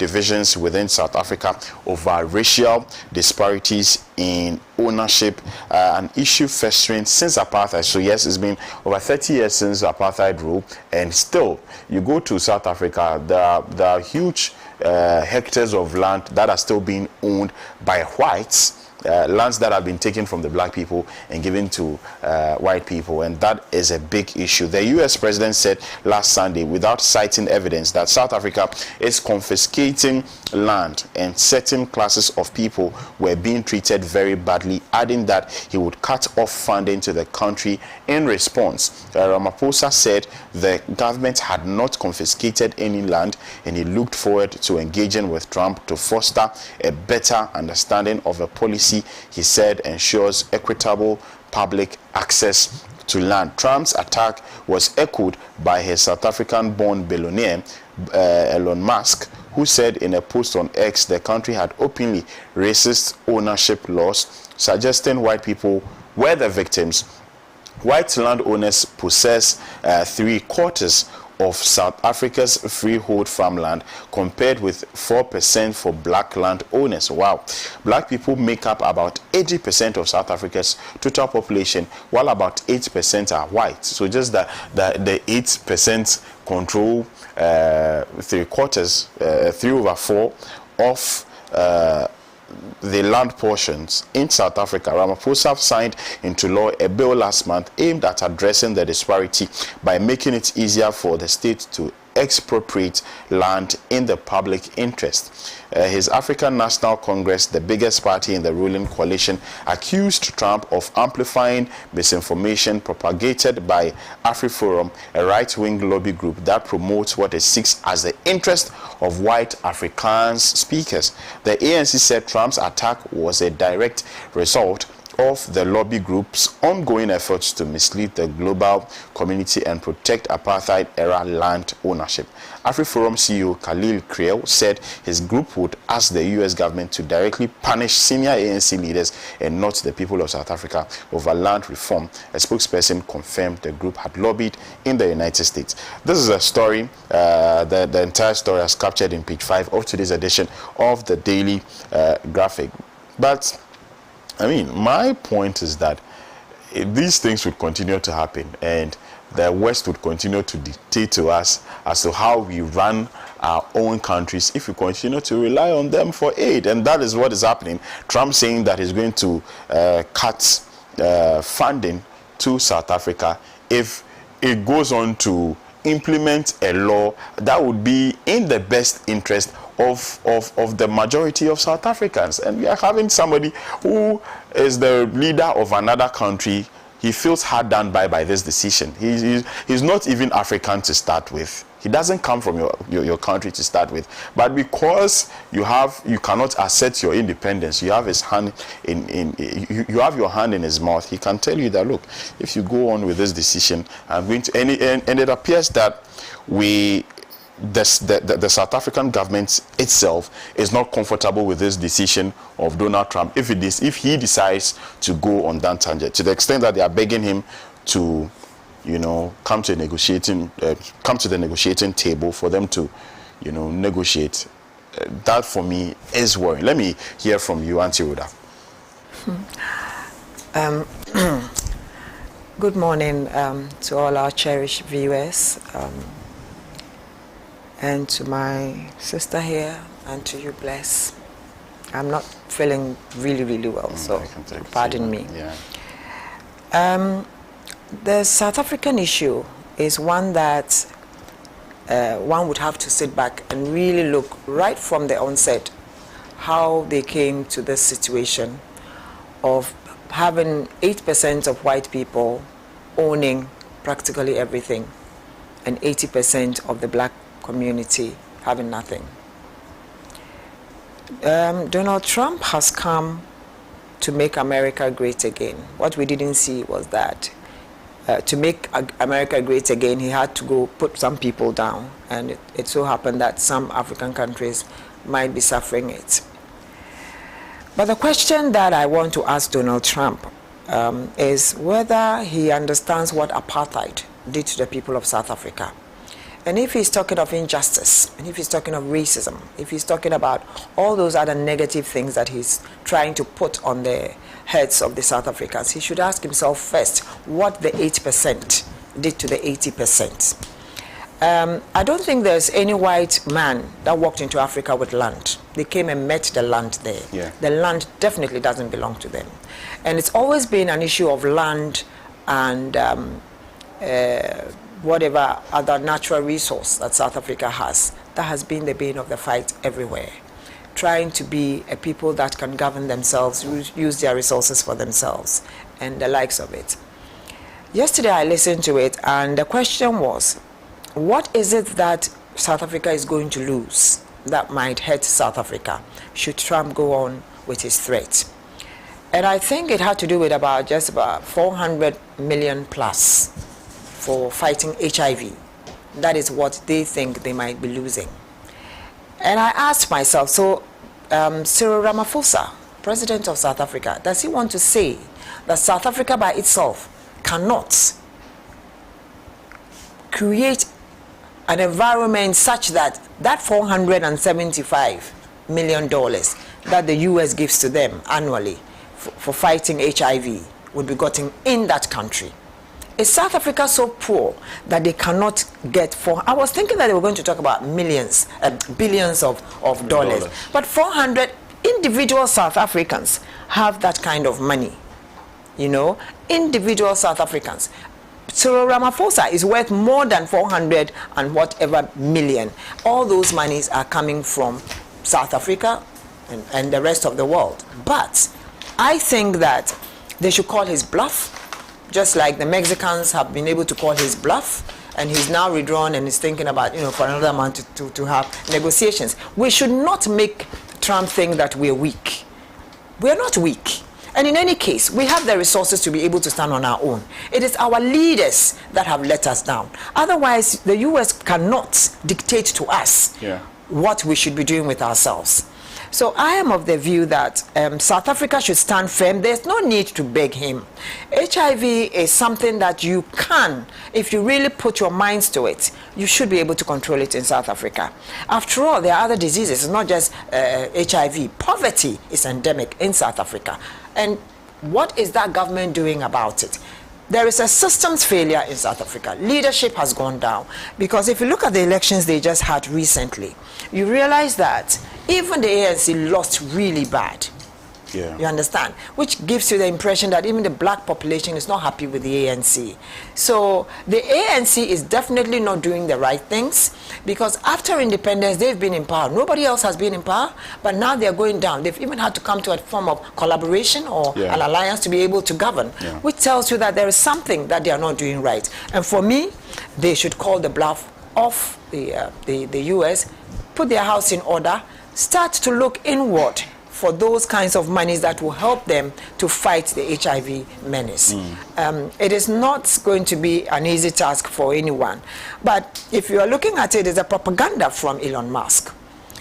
divisions within South Africa over racial disparities in ownership, an issue festering since apartheid. So yes, it's been over 30 years since apartheid rule, and still you go to South Africa, there are huge hectares of land that are still being owned by whites, lands that have been taken from the black people and given to white people, and that is a big issue. The US president said last Sunday, without citing evidence, that South Africa is confiscating land and certain classes of people were being treated very badly, adding that he would cut off funding to the country in response. Ramaphosa said the government had not confiscated any land, and he looked forward to engaging with Trump to foster a better understanding of a policy he said ensures equitable public access to land. Trump's attack was echoed by his South African-born billionaire Elon Musk, who said in a post on X the country had openly racist ownership laws, suggesting white people were the victims. White landowners possess 3/4 of South Africa's freehold farmland, compared with 4% for black landowners. Wow. Black people make up about 80% of South Africa's total population, while about 8% are white. So just the 8% control 3/4, 3/4 of the land portions in South Africa. Ramaphosa signed into law a bill last month aimed at addressing the disparity by making it easier for the state to expropriate land in the public interest. His African National Congress, the biggest party in the ruling coalition, accused Trump of amplifying misinformation propagated by AfriForum, a right-wing lobby group that promotes what it seeks as the interest of white Afrikaans speakers. The ANC said Trump's attack was a direct result of the lobby group's ongoing efforts to mislead the global community and protect apartheid-era land ownership. AfriForum CEO Khalil Creel said his group would ask the US government to directly punish senior ANC leaders and not the people of South Africa over land reform. A spokesperson confirmed the group had lobbied in the United States. This is a story, the entire story is captured in page 5 of today's edition of the Daily Graphic. But I mean, my point is that these things would continue to happen, and the West would continue to dictate to us as to how we run our own countries if we continue to rely on them for aid. And that is what is happening. Trump saying that he's going to cut funding to South Africa if it goes on to implement a law that would be in the best interest of the majority of South Africans. And we are having somebody who is the leader of another country. He feels hard done by this decision. He's not even African to start with. He doesn't come from your country to start with. But because you cannot assert your independence, you have his hand you have your hand in his mouth. He can tell you that, look, if you go on with this decision, I'm going to, and it appears that the South African government itself is not comfortable with this decision of Donald Trump if he decides to go on that tangent, to the extent that they are begging him to, come to the negotiating table for them to, negotiate. That for me is worrying. Let me hear from you, Auntie Rhoda. Good morning to all our cherished viewers. And to my sister here, and to you, Bless. I'm not feeling really, really well, so pardon me. Yeah. The South African issue is one that one would have to sit back and really look right from the onset how they came to this situation of having 8% of white people owning practically everything and 80% of the black community having nothing. Donald Trump has come to make America great again. What we didn't see was that to make America great again, he had to go put some people down, and it so happened that some African countries might be suffering it. But the question that I want to ask Donald Trump is whether he understands what apartheid did to the people of South Africa. And if he's talking of injustice, and if he's talking of racism, if he's talking about all those other negative things that he's trying to put on the heads of the South Africans, he should ask himself first what the 8% did to the 80%. I don't think there's any white man that walked into Africa with land. They came and met the land there. Yeah. The land definitely doesn't belong to them. And it's always been an issue of land and whatever other natural resource that South Africa has. That has been the bane of the fight everywhere. Trying to be a people that can govern themselves, use their resources for themselves, and the likes of it. Yesterday I listened to it, and the question was, what is it that South Africa is going to lose that might hurt South Africa should Trump go on with his threat? And I think it had to do with just about 400 million plus for fighting HIV. That is what they think they might be losing. And I asked myself, so Cyril Ramaphosa, President of South Africa, does he want to say that South Africa by itself cannot create an environment such that that $475 million that the US gives to them annually for fighting HIV would be gotten in that country? Is South Africa so poor that they cannot get I was thinking that they were going to talk about billions of dollars. But 400 individual South Africans have that kind of money. You know, individual South Africans. Cyril Ramaphosa is worth more than 400 and whatever million. All those monies are coming from South Africa and the rest of the world. But I think that they should call his bluff, just like the Mexicans have been able to call his bluff, and he's now withdrawn and is thinking about, for another month to have negotiations. We should not make Trump think that we're weak. We're not weak. And in any case, we have the resources to be able to stand on our own. It is our leaders that have let us down. Otherwise, the US cannot dictate to us what we should be doing with ourselves. So I am of the view that South Africa should stand firm. There's no need to beg him. HIV is something that you can, if you really put your minds to it, you should be able to control it in South Africa. After all, there are other diseases. It's not just HIV. Poverty is endemic in South Africa. And what is that government doing about it? There is a systems failure in South Africa. Leadership has gone down. Because if you look at the elections they just had recently, you realize that even the ANC lost really bad. Yeah. You understand? Which gives you the impression that even the black population is not happy with the ANC. So the ANC is definitely not doing the right things, because after independence, they've been in power. Nobody else has been in power, but now they're going down. They've even had to come to a form of collaboration or an alliance to be able to govern, which tells you that there is something that they are not doing right. And for me, they should call the bluff of the US, put their house in order, start to look inward for those kinds of monies that will help them to fight the HIV menace. It is not going to be an easy task for anyone. But if you are looking at it as a propaganda from Elon Musk,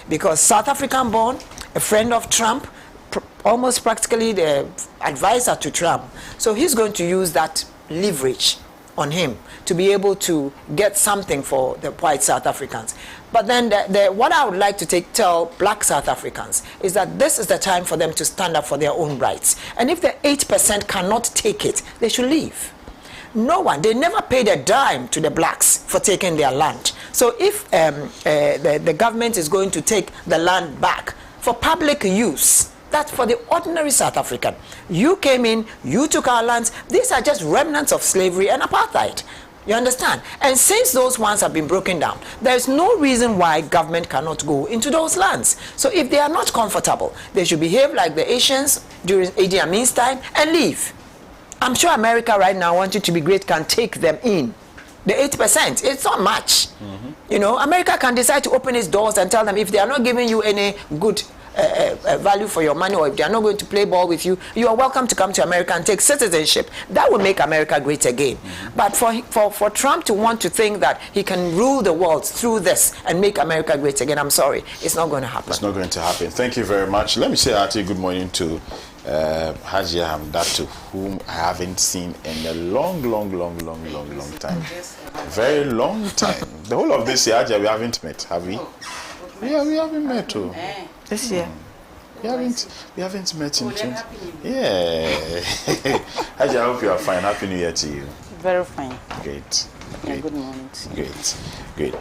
because South African born, a friend of Trump, almost practically the advisor to Trump. So he's going to use that leverage on him to be able to get something for the white South Africans. But then what I would like to tell black South Africans is that this is the time for them to stand up for their own rights. And if the 8% cannot take it, they should leave. No one, they never paid a dime to the blacks for taking their land. So if the government is going to take the land back for public use, that's for the ordinary South African. You came in, you took our lands. These are just remnants of slavery and apartheid. You understand? And since those ones have been broken down, there's no reason why government cannot go into those lands. So if they are not comfortable, they should behave like the Asians during Idi Amin's time and leave. I'm sure America right now, wanting to be great, can take them in. The 8%, it's not much. America can decide to open its doors and tell them if they are not giving you any good value for your money, or if they are not going to play ball with you, you are welcome to come to America and take citizenship. That will make America great again. But for Trump to want to think that he can rule the world through this and make America great again, I'm sorry, it's not going to happen. It's not going to happen. Thank you very much. Let me say hearty good morning to Hajia Hamdatu, whom I haven't seen in a long time. Very long time. The whole of this year, Hajia, we haven't met, have we? Yeah, we haven't met too. This year. We haven't met in 20. Yeah. Hajia, I hope you are fine. Happy New Year to you. Very fine. Great. Yeah, good morning. Great.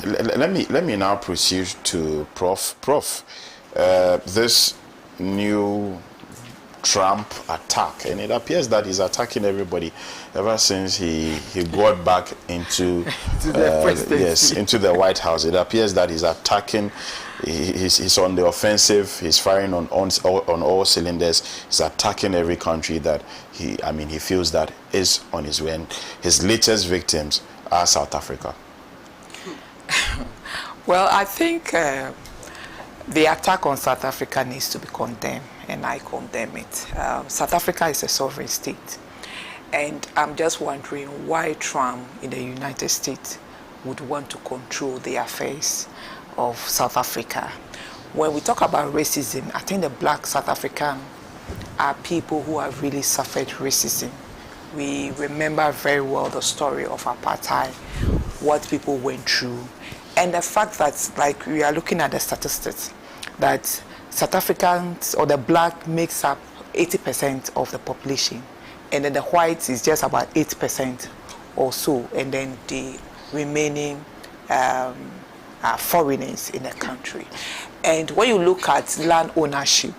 Let me now proceed to Prof. This new Trump attack, and it appears that he's attacking everybody ever since he got back into into the White House. It appears that he's attacking. He's on the offensive. He's firing on all cylinders. He's attacking every country that he feels that is on his way. And his latest victims are South Africa. Well, I think the attack on South Africa needs to be condemned, and I condemn it. South Africa is a sovereign state, and I'm just wondering why Trump in the United States would want to control the affairs of South Africa. When we talk about racism, I think the black South African are people who have really suffered racism. We remember very well the story of apartheid, what people went through, and the fact that, like, we are looking at the statistics, that South Africans or the black makes up 80% of the population, and then the whites is just about 8% or so, and then the remaining foreigners in the country. And when you look at land ownership,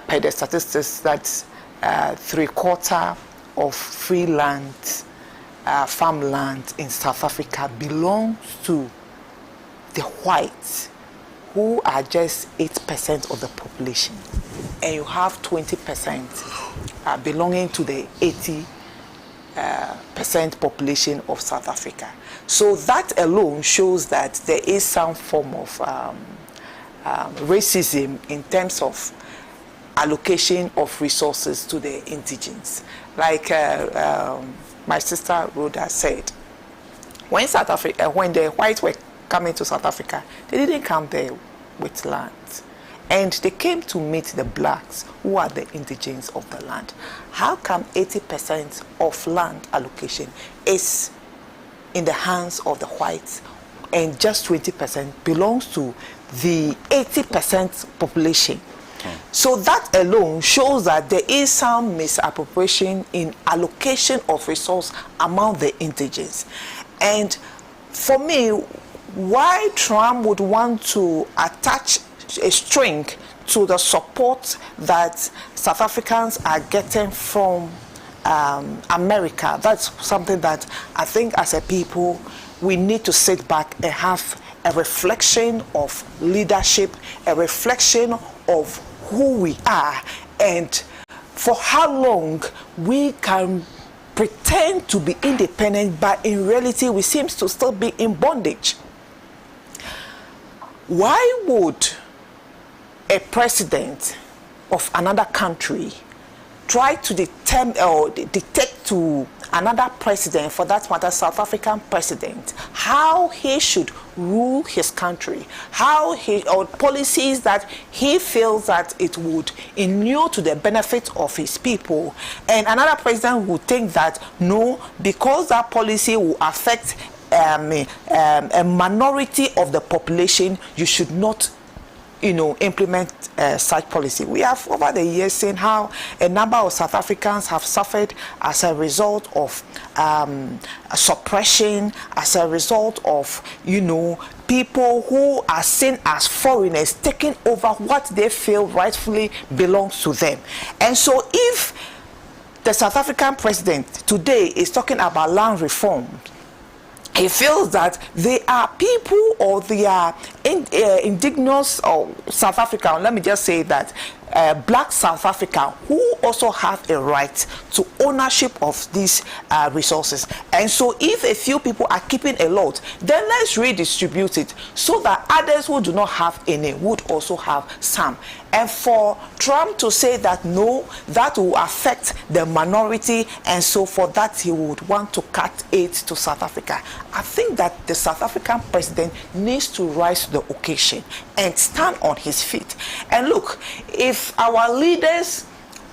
per the statistics, that 3/4 of free land, farmland in South Africa belongs to the whites, who are just 8% of the population, and you have 20% belonging to the 80% population of South Africa. So that alone shows that there is some form of racism in terms of allocation of resources to the indigenes. Like my sister Rhoda said, when the whites were coming to South Africa, they didn't come there with land, and they came to meet the blacks, who are the indigenes of the land. How come 80% of land allocation is in the hands of the whites, and just 20% belongs to the 80% population? So that alone shows that there is some misappropriation in allocation of resource among the indigenes. And for me, why Trump would want to attach a string to the support that South Africans are getting from America, that's something that I think as a people we need to sit back and have a reflection of leadership, a reflection of who we are, and for how long we can pretend to be independent, but in reality we seem to still be in bondage. Why would a president of another country try to determine or dictate to another president, for that matter South African president, how he should rule his country, how he, or policies that he feels that it would inure to the benefit of his people, and another president would think that no, because that policy will affect a minority of the population, you should not implement such policy. We have over the years seen how a number of South Africans have suffered as a result of suppression, as a result of people who are seen as foreigners taking over what they feel rightfully belongs to them. And so if the South African president today is talking about land reform, he feels that they are people, or they are indigenous of South Africa. Let me just say that black South Africa who also have a right to ownership of these resources. And so if a few people are keeping a lot, then let's redistribute it so that others who do not have any would also have some. And for Trump to say that no, that will affect the minority, and so for that he would want to cut aid to South Africa, I think that the South African president needs to rise to the occasion and stand on his feet. And look, if our leaders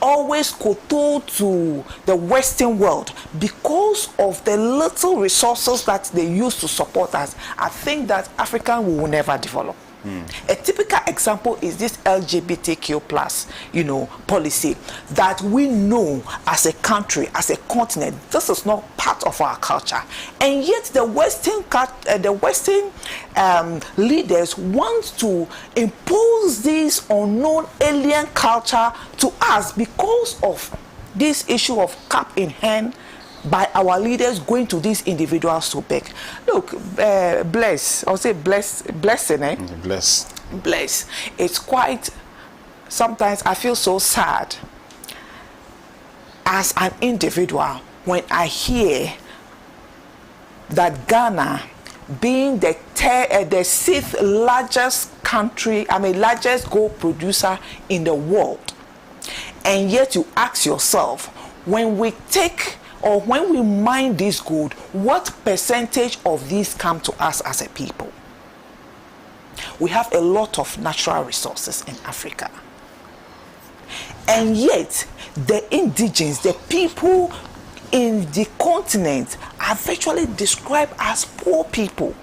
always kowtow to the Western world because of the little resources that they use to support us, I think that Africa will never develop. A typical example is this LGBTQ plus, policy that we know as a country, as a continent, this is not part of our culture, and yet the Western leaders want to impose this unknown alien culture to us because of this issue of cap in hand by our leaders going to these individuals to beg. Look, blessing, eh? Bless. It's quite, sometimes I feel so sad as an individual when I hear that Ghana, being the 6th largest country, largest gold producer in the world, and yet you ask yourself, when we take or when we mine this gold, what percentage of these come to us as a people? We have a lot of natural resources in Africa. And yet, the indigenes, the people in the continent, are virtually described as poor people.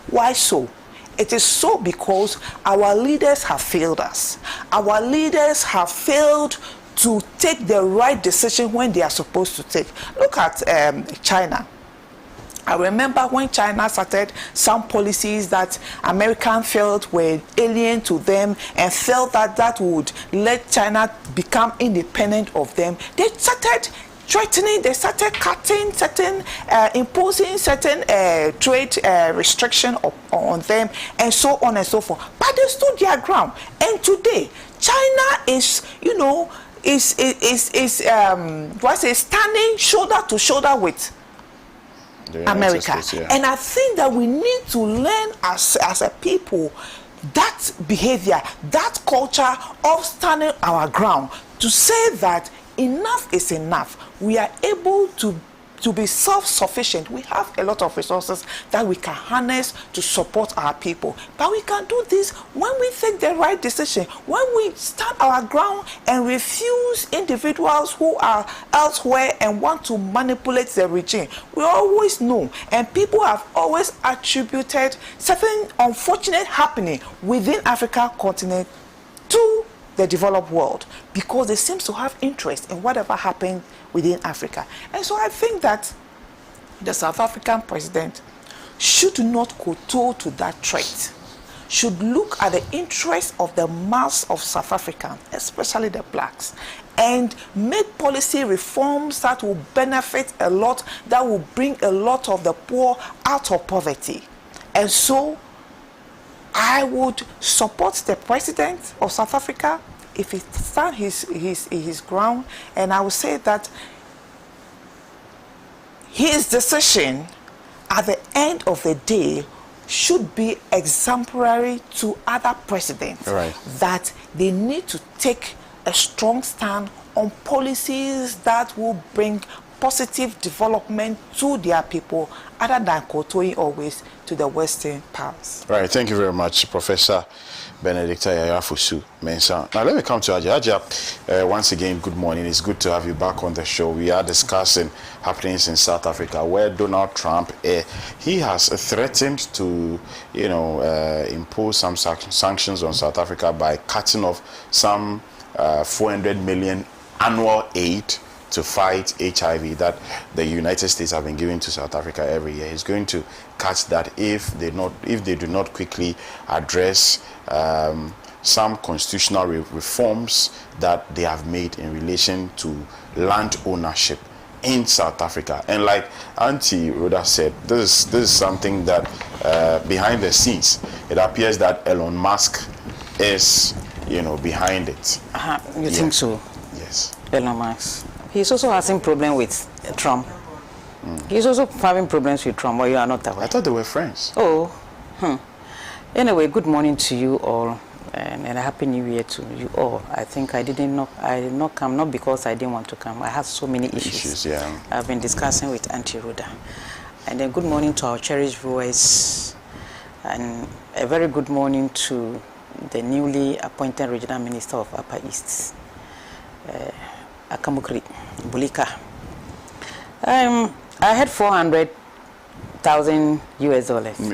Why so? It is so because our leaders have failed us. Our leaders have failed to take the right decision when they are supposed to take. Look at China. I remember when China started some policies that Americans felt were alien to them and felt that that would let China become independent of them. They started threatening, they started cutting certain, imposing certain trade restriction on them, and so on and so forth. But they stood their ground. And today, China is, standing shoulder to shoulder with America. States, yeah. And I think that we need to learn as a people that behavior, that culture of standing our ground, to say that enough is enough. We are able to be self-sufficient. We have a lot of resources that we can harness to support our people. But we can do this when we take the right decision, when we stand our ground and refuse individuals who are elsewhere and want to manipulate the regime. We always know, and people have always attributed certain unfortunate happening within African continent to the developed world because they seem to have interest in whatever happened within Africa. And so I think that the South African president should not kowtow to that threat, should look at the interests of the mass of South Africans, especially the blacks, and make policy reforms that will benefit a lot, that will bring a lot of the poor out of poverty. And so I would support the president of South Africa if he stands his ground, and I would say that his decision at the end of the day should be exemplary to other presidents, right, that they need to take a strong stand on policies that will bring positive development to their people, other than kowtowing always to the Western powers. Right, thank you very much, Professor Benedicta Yayafusu Mensah. Now let me come to Aja. Once again, good morning. It's good to have you back on the show. We are discussing happenings in South Africa where Donald Trump, he has threatened to, impose some sanctions on South Africa by cutting off some 400 million annual aid to fight HIV that the United States have been giving to South Africa every year. He's going to cut that if they do not quickly address some constitutional reforms that they have made in relation to land ownership in South Africa. And like Auntie Rhoda said, this is something that behind the scenes, it appears that Elon Musk is behind it. You think so? Yes. Elon Musk. He's also having problem with Trump. He's also having problems with Trump, or you are not aware? I thought they were friends. Oh, Anyway, good morning to you all, and a happy new year to you all. I think I did not come, not because I didn't want to come. I had so many issues. Yeah. I've been discussing with Auntie Rhoda. And then good morning to our cherished viewers, and a very good morning to the newly appointed Regional Minister of Upper East, Akamukri Bulika. I had $400,000 US.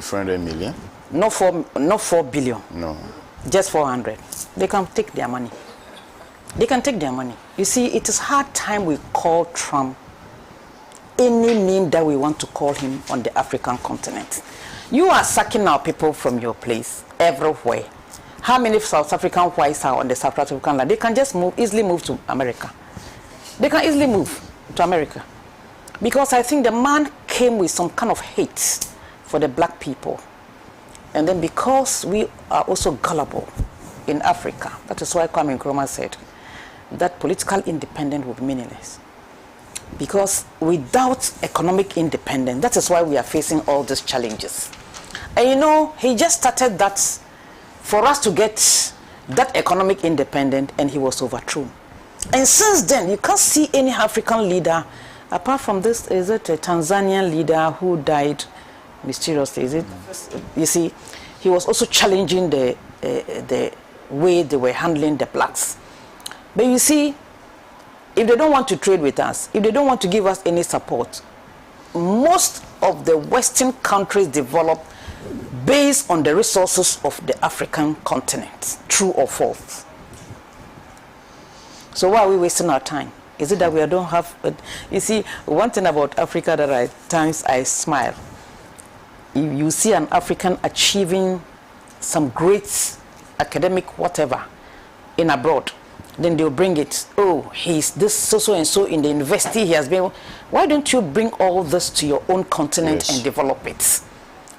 400 million? Not 4 billion. No. Just 400. They can take their money. They can take their money. You see, it is hard time we call Trump any name that we want to call him on the African continent. You are sucking our people from your place everywhere. How many South African whites are on the South African land? They can just easily move to America. They can easily move to America. Because I think the man came with some kind of hate for the black people. And then because we are also gullible in Africa, that is why Kwame Nkrumah said that political independence will be meaningless. Because without economic independence, that is why we are facing all these challenges. And he just started that for us to get that economic independence, and he was overthrown. And since then, you can't see any African leader, apart from this, is it a Tanzanian leader who died mysteriously, is it? You see, he was also challenging the way they were handling the blacks. But you see, if they don't want to trade with us, if they don't want to give us any support, most of the Western countries develop based on the resources of the African continent. True or false? So why are we wasting our time? Is it that we don't have... You see, one thing about Africa that at times I smile. If you see an African achieving some great academic whatever in abroad, then they'll bring it. Oh, he's this so and so in the university, he has been... Why don't you bring all this to your own continent and develop it?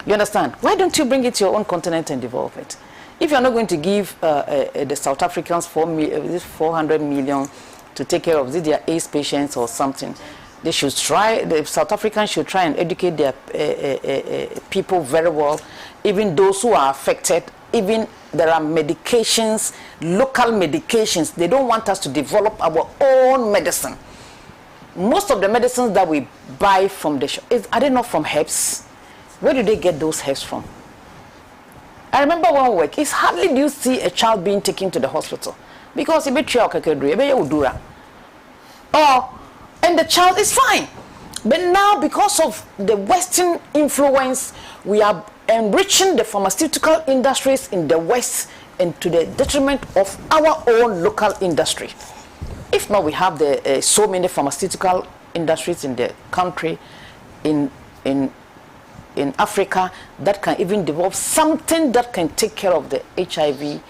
You understand? Why don't you bring it to your own continent and develop it? If you're not going to give the South Africans 400 million to take care of their AIDS patients or something, they should try, the South Africans should try and educate their people very well, even those who are affected. Even there are medications, local medications. They don't want us to develop our own medicine. Most of the medicines that we buy from the shop, are they not from herbs? Where do they get those herbs from? I remember one week, it's hardly do you see a child being taken to the hospital because and the child is fine. But now, because of the Western influence, we are enriching the pharmaceutical industries in the West and to the detriment of our own local industry. If not, we have so many pharmaceutical industries in the country, in Africa, that can even develop something that can take care of the HIV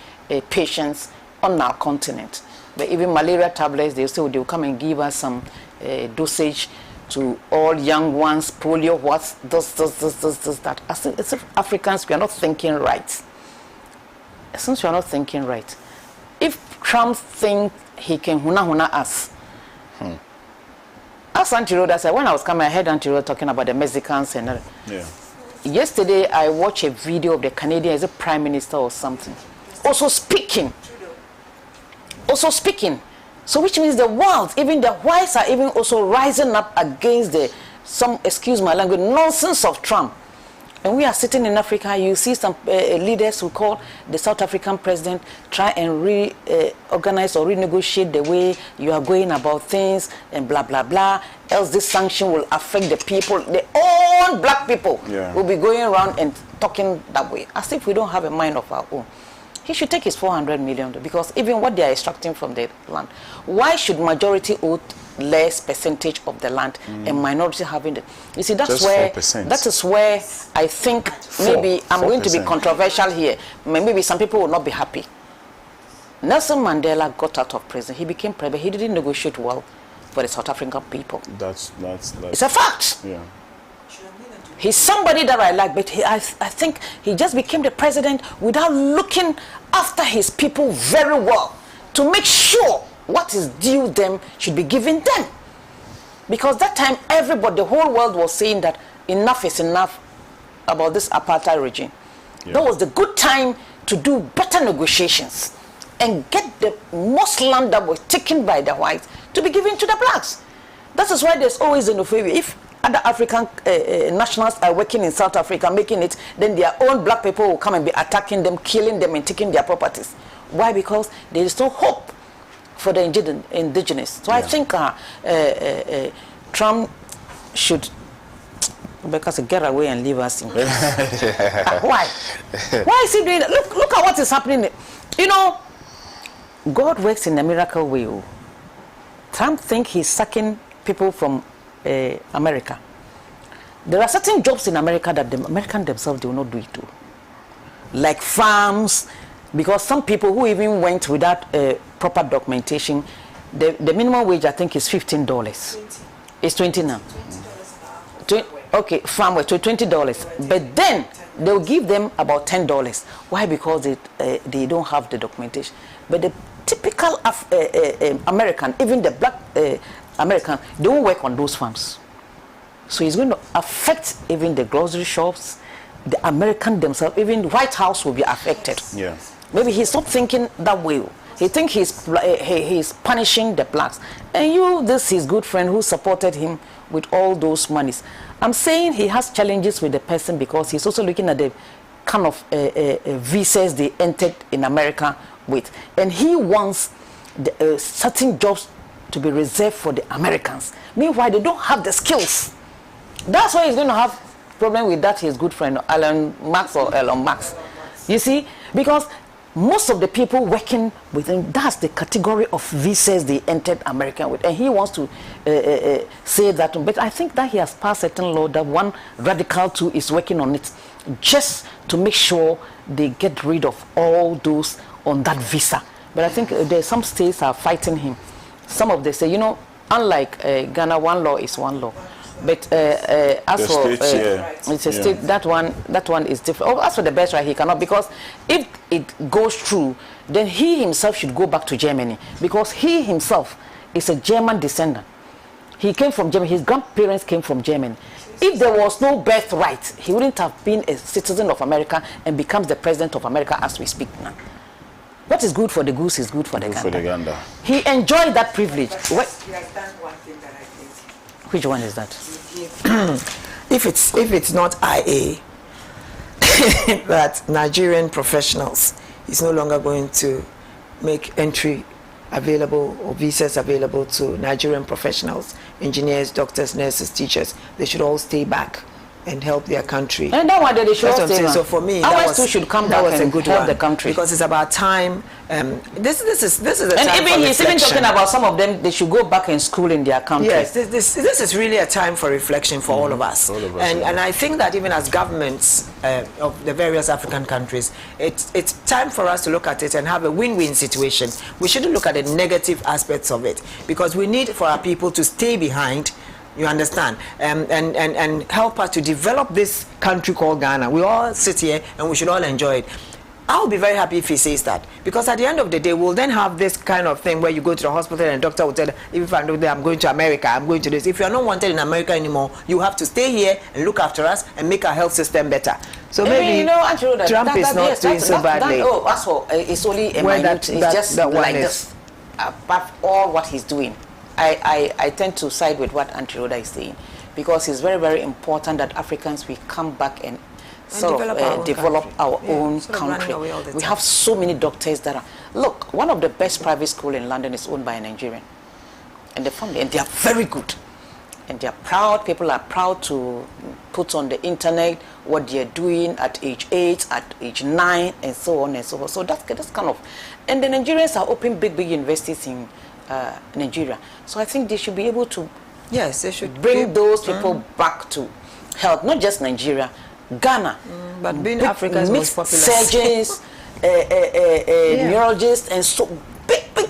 patients on our continent. But even malaria tablets, they'll come and give us some dosage to all young ones, polio, this, that. As if Africans, we are not thinking right. Since we are not thinking right, if Trump thinks he can huna us, as Auntie Rhoda said, when I was coming, I heard Auntie Rhoda talking about the Mexicans and yesterday I watched a video of the Canadian, is a prime minister or something, also speaking. So which means the world, even the whites are even also rising up against excuse my language, nonsense of Trump. And we are sitting in Africa, you see some leaders who call the South African president, try and reorganize or renegotiate the way you are going about things and blah, blah, blah. Else this sanction will affect the people, the own black people will be going around and talking that way, as if we don't have a mind of our own. He should take his 400 million because even what they are extracting from the land, why should majority own less percentage of the land and minority having it? You see, that's where 4%. That is where I think maybe I'm going to be controversial here. Maybe some people will not be happy. Nelson Mandela got out of prison. He became president. He didn't negotiate well for the South African people. That's it's a fact. Yeah. He's somebody that I like, but I think he just became the president without looking after his people very well to make sure what is due them should be given them. Because that time, everybody, the whole world was saying that enough is enough about this apartheid regime. Yeah. That was the good time to do better negotiations and get the most land that was taken by the whites to be given to the blacks. That is why there's always an affair. If other African nationals are working in South Africa, making it, then their own black people will come and be attacking them, killing them, and taking their properties. Why? Because there is no hope for the indigenous. So I think Trump should because get away and leave us. Why? Why is he doing that? Look at what is happening. You know, God works in a miracle way. Trump thinks he's sucking people from America. There are certain jobs in America that the Americans themselves do not do it too. Like farms, because some people who even went without proper documentation, the minimum wage I think is $15. 20. It's 20 now. Okay, farm wage, so $20. But then they'll give them about $10. Why? Because they don't have the documentation. But the typical American, even the black American, they won't work on those farms. So it's going to affect even the grocery shops, the American themselves, even the White House will be affected. Yeah. Maybe he's not thinking that way. He thinks he's punishing the blacks. And this his good friend who supported him with all those monies. I'm saying he has challenges with the person because he's also looking at the kind of visas they entered in America with. And he wants the, certain jobs to be reserved for the Americans. Meanwhile, they don't have the skills. That's why he's going to have problem with that his good friend Elon Musk. You see, because most of the people working with him, that's the category of visas they entered America with, and he wants to say that. But I think that he has passed a certain law that one radical too is working on it, just to make sure they get rid of all those on that visa. But I think there's some states are fighting him. Some of them say, you know, unlike Ghana, one law is one law. But as for it's a state, that one is different. Oh, as for the best right, he cannot, because if it goes through, then he himself should go back to Germany, because he himself is a German descendant. He came from Germany. His grandparents came from Germany. If there was no birthright, he wouldn't have been a citizen of America and becomes the president of America as we speak now. What is good for the goose is good for the gander. He enjoyed that privilege. He has done one thing that I think. Which one is that? If it's not IA, that Nigerian professionals is no longer going to make entry available or visas available to Nigerian professionals, engineers, doctors, nurses, teachers. They should all stay back and help their country. And that one that they should all stay. So for me, should come back and help the country, because it's about time. This is a time and even he's even talking about some of them. They should go back and school in their country. Yes, this is really a time for reflection for all of us. And I think that even as governments of the various African countries, it's time for us to look at it and have a win-win situation. We shouldn't look at the negative aspects of it, because we need for our people to stay behind. You understand, and help us to develop this country called Ghana. We all sit here and we should all enjoy it. I'll be very happy if he says that, because at the end of the day, we'll then have this kind of thing where you go to the hospital and the doctor will tell you, if I'm going to America, I'm going to this. If you're not wanted in America anymore, you have to stay here and look after us and make our health system better. So maybe Trump is not doing so badly. That's all. It's only a minute. It's just like this. Above all what he's doing. I tend to side with what Anti-Rhoda is saying, because it's very, very important that Africans, we come back and develop our own country. We have so many doctors that are... Look, one of the best private schools in London is owned by a Nigerian. And the family, and they are very good. And they are proud. People are proud to put on the internet what they are doing at age 8, at age 9, and so on and so forth. So that's kind of... And the Nigerians are opening big universities in Nigeria. So I think they should be able to, yes, they should bring those people back to health, not just Nigeria, Ghana, but being Africa's most popular surgeons, neurologists, and so big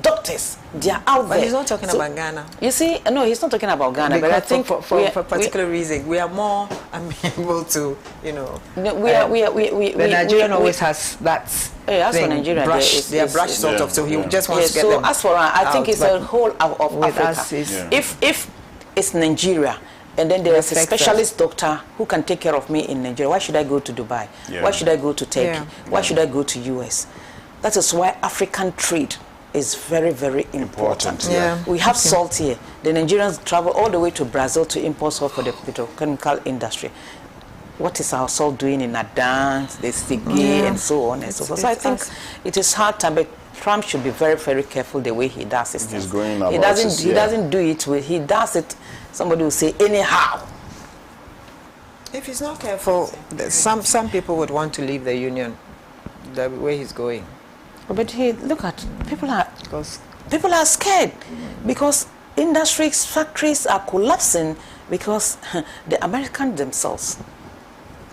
doctors, they are out there. But he's not talking about Ghana. You see, no, he's not talking about Ghana. Because but I think for a particular reason, we are more amenable to, you know. The Nigerian always has that. As for Nigeria, they are brushed sort of. So he just wants to get so them. As for I think it's a whole of Africa. Us If it's Nigeria, and then there is a specialist doctor who can take care of me in Nigeria, why should I go to Dubai? Why should I go to Turkey? Why should I go to US? That is why African trade is very, very important. We have salt here. The Nigerians travel all the way to Brazil to import salt for the petrochemical industry. What is our salt doing in Adans, the Sigui, and so on and so forth? So I think it is hard time, but Trump should be very, very careful the way he does it. He's going about he doesn't do it with, he does it, somebody will say, anyhow. If he's not careful, some people would want to leave the union the way he's going. But look at, people are scared because industries, factories are collapsing because the Americans themselves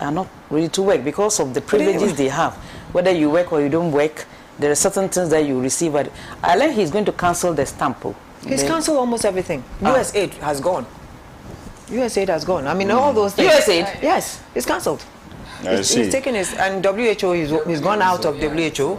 are not ready to work because of the privileges they have. Whether you work or you don't work, there are certain things that you receive. I learned he's going to cancel the stamp. He's cancelled almost everything. US aid has gone. US aid has gone. I mean, all those things. US aid? Yes, it's cancelled. He's taken his, and WHO, he's gone out of WHO.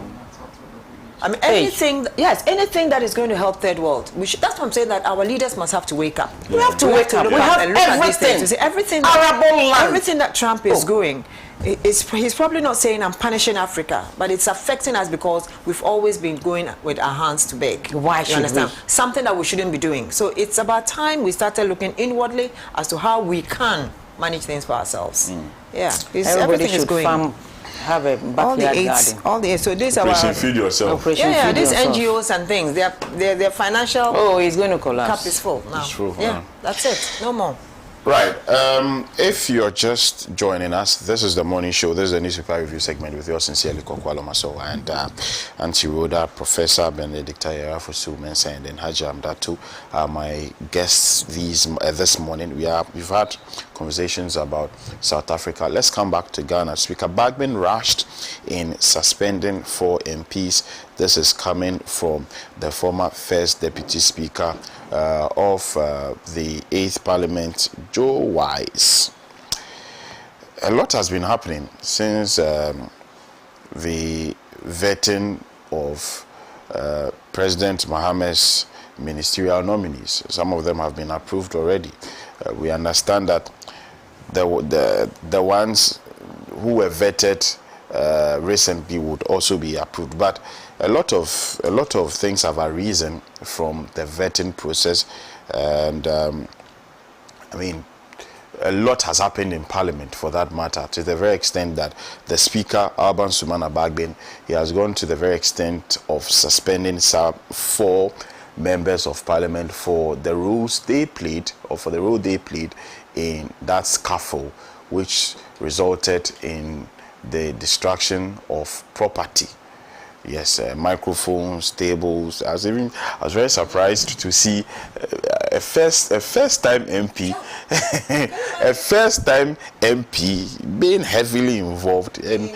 I mean, anything that is going to help third world. That's what I'm saying, that our leaders must have to wake up. We have to wake up. We have everything. Everything that Trump is doing, he's probably not saying I'm punishing Africa, but it's affecting us because we've always been going with our hands to beg. Why should we? Something that we shouldn't be doing. So it's about time we started looking inwardly as to how we can manage things for ourselves. Everybody should have a backyard garden. All the aids. So these are feed yourself. These NGOs and things. Their financial. Oh, it's going to collapse. Cup is full now. It's full. That's it. No more. Right. If you're just joining us, this is the morning show. This is the newspaper review segment with yours sincerely, Kokum Alormassor, and Anti-Rhoda, Professor Benedict Ayerafosu Mensah, and then Haji Amdatu are my guests this morning. We've had conversations about South Africa. Let's come back to Ghana. Speaker Bagman rushed in suspending 4 MPs. This is coming from the former First Deputy Speaker of the 8th Parliament, Joe Wise. A lot has been happening since the vetting of President Mohammed's ministerial nominees. Some of them have been approved already. We understand that the ones who were vetted recently would also be approved, but a lot of things have arisen from the vetting process, and I mean, a lot has happened in Parliament, for that matter, to the very extent that the Speaker, Alban Sumana Bagben, he has gone to the very extent of suspending 4 members of Parliament for the roles they played, or for the role they played in that scuffle, which resulted in the destruction of property. Yes, microphones, tables. I was very surprised to see a first time MP, a first time MP being heavily involved in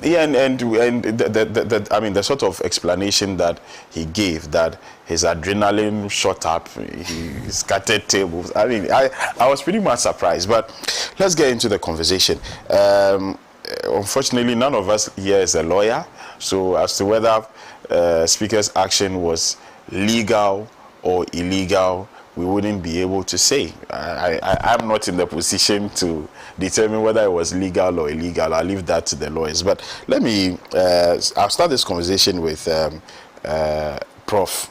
the sort of explanation that he gave, that his adrenaline shot up, he scattered tables. I mean, I was pretty much surprised. But let's get into the conversation. Unfortunately, none of us here is a lawyer, so as to whether Speaker's action was legal or illegal, we wouldn't be able to say. I'm not in the position to determine whether it was legal or illegal. I'll leave that to the lawyers. But let me, I'll start this conversation with Prof.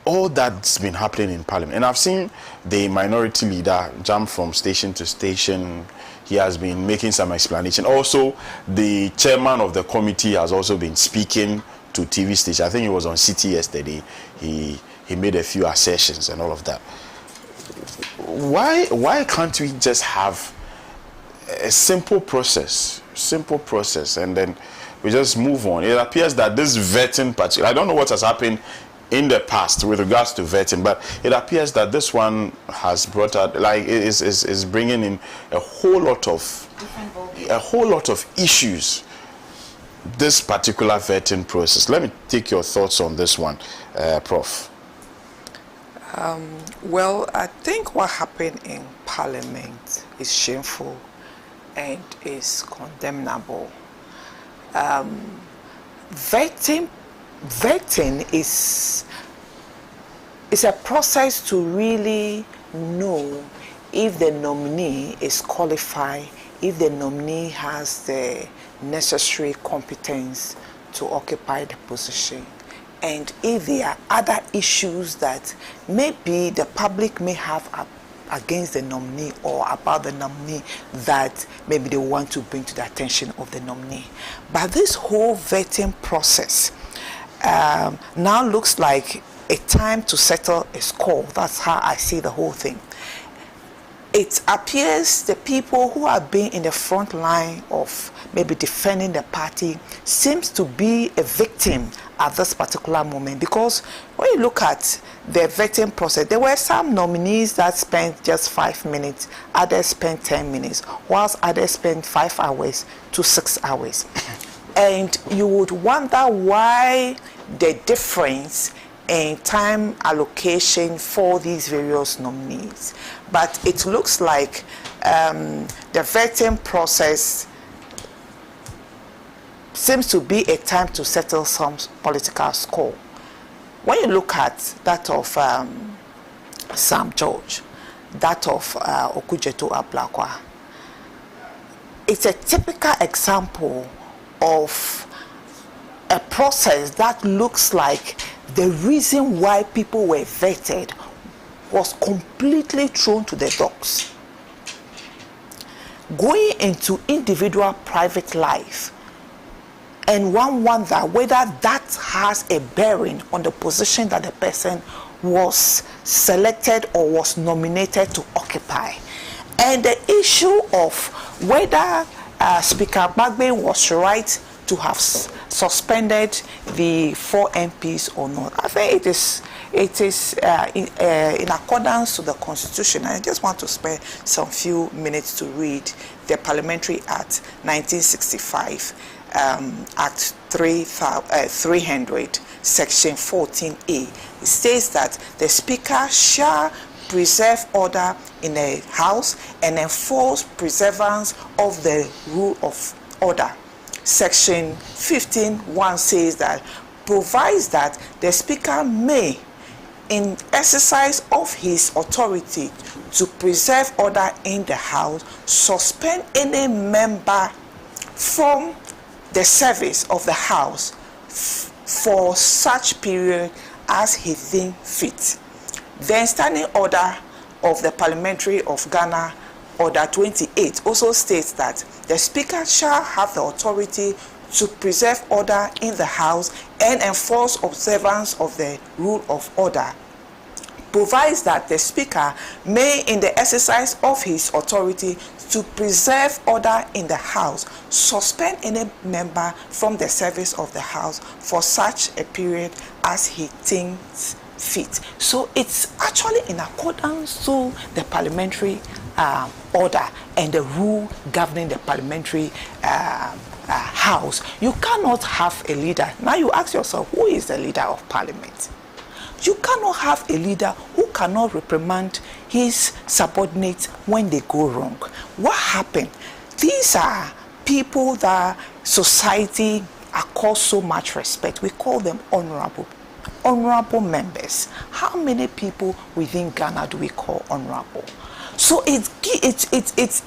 All that's been happening in Parliament, and I've seen the minority leader jump from station to station. He has been making some explanation. Also, the chairman of the committee has also been speaking to TV station. I think he was on City yesterday. He made a few assertions and all of that. Why can't we just have a simple process, and then we just move on? It appears that this vetting, I don't know what has happened in the past with regards to vetting, but it appears that this one has brought out, is bringing in a whole lot of issues this particular vetting process. Let me take your thoughts on this one, Prof. Well, I think what happened in Parliament is shameful and is condemnable. Vetting is a process to really know if the nominee is qualified, if the nominee has the necessary competence to occupy the position, and if there are other issues that maybe the public may have against the nominee or about the nominee that maybe they want to bring to the attention of the nominee. But this whole vetting process now looks like a time to settle a score. That's how I see the whole thing. It appears the people who have been in the front line of maybe defending the party seems to be a victim at this particular moment, because when you look at the vetting process, there were some nominees that spent just 5 minutes, others spent 10 minutes, whilst others spent 5 hours to 6 hours. And you would wonder why the difference in time allocation for these various nominees. But it looks like the vetting process seems to be a time to settle some political score. When you look at that of Sam George, that of Okujeto Ablakwa, it's a typical example of a process that looks like the reason why people were vetted was completely thrown to the dogs. Going into individual private life, and one wonder whether that has a bearing on the position that the person was selected or was nominated to occupy. And the issue of whether Speaker Bagbe was right to have suspended the 4 MPs or not, I think it is in accordance to the Constitution. I just want to spare some few minutes to read the Parliamentary Act 1965, Act 300, Section 14A. It states that the Speaker shall preserve order in a house and enforce preservance of the rule of order. Section 15(1) says that provides that the Speaker may, in exercise of his authority to preserve order in the House, suspend any member from the service of the House for such period as he thinks fit. The Standing Order of the Parliamentary of Ghana, Order 28, also states that the Speaker shall have the authority to preserve order in the House and enforce observance of the rule of order. Provides that the Speaker may, in the exercise of his authority to preserve order in the House, suspend any member from the service of the House for such a period as he thinks fit. So it's actually in accordance to the parliamentary order and the rule governing the parliamentary house. You cannot have a leader. Now you ask yourself, who is the leader of parliament? You cannot have a leader who cannot reprimand his subordinates when they go wrong. What happened? These are people that society accords so much respect. We call them honorable members. How many people within Ghana do we call honorable? So it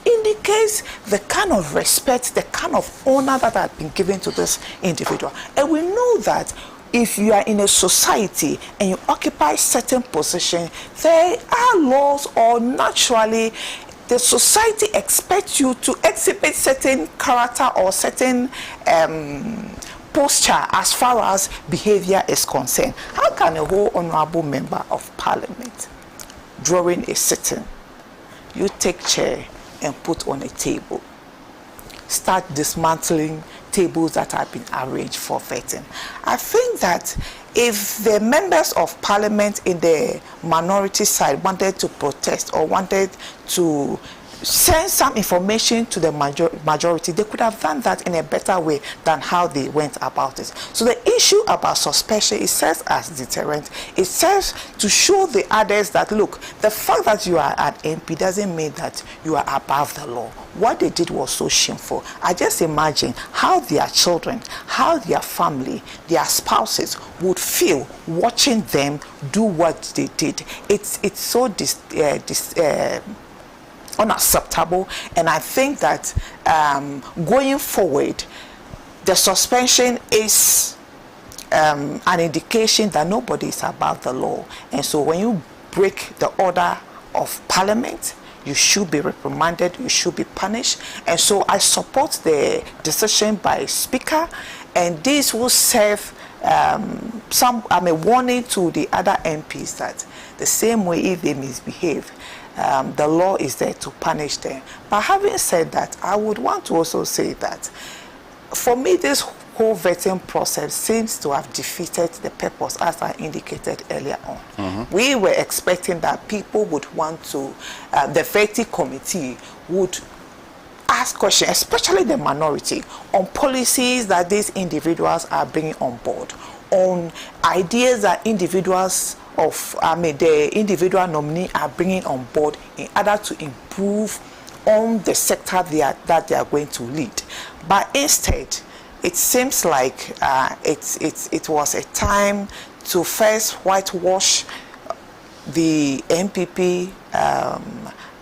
indicates the kind of respect, the kind of honor that has been given to this individual. And we know that if you are in a society and you occupy certain position, there are laws, or naturally the society expects you to exhibit certain character or certain posture as far as behavior is concerned. How can a whole honorable member of parliament, during a sitting, you take chair and put on a table, start dismantling tables that have been arranged for vetting? I think that if the members of parliament in the minority side wanted to protest or wanted to send some information to the majority, they could have done that in a better way than how they went about it. So the issue about suspension, it serves as deterrent. It serves to show the others that, look, the fact that you are an MP doesn't mean that you are above the law. What they did was so shameful. I just imagine how their children, how their family, their spouses would feel watching them do what they did. It's so unacceptable, and I think that going forward, the suspension is an indication that nobody is above the law. And so when you break the order of Parliament, you should be reprimanded, you should be punished. And so I support the decision by Speaker, and this will serve a warning to the other MPs that the same way if they misbehave, the law is there to punish them. But having said that, I would want to also say that for me, this whole vetting process seems to have defeated the purpose, as I indicated earlier on. We were expecting that people would want to, the vetting committee would ask questions, especially the minority, on policies that these individuals are bringing on board, on ideas that individuals of, the individual nominee are bringing on board in order to improve on the sector that they are going to lead. But instead, it seems like it was a time to first whitewash the MPP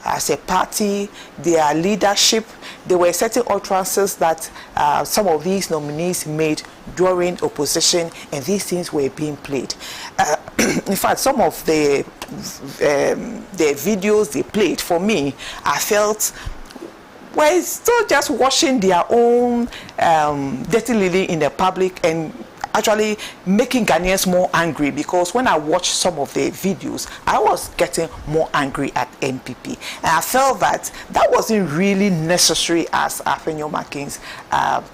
as a party, their leadership. There were certain utterances that some of these nominees made during opposition, and these things were being played. In fact, some of the videos they played, for me, I felt were still just washing their own dirty lily in the public and actually making Ghanaians more angry, because when I watched some of the videos, I was getting more angry at MPP. And I felt that that wasn't really necessary, as Afenyo Kings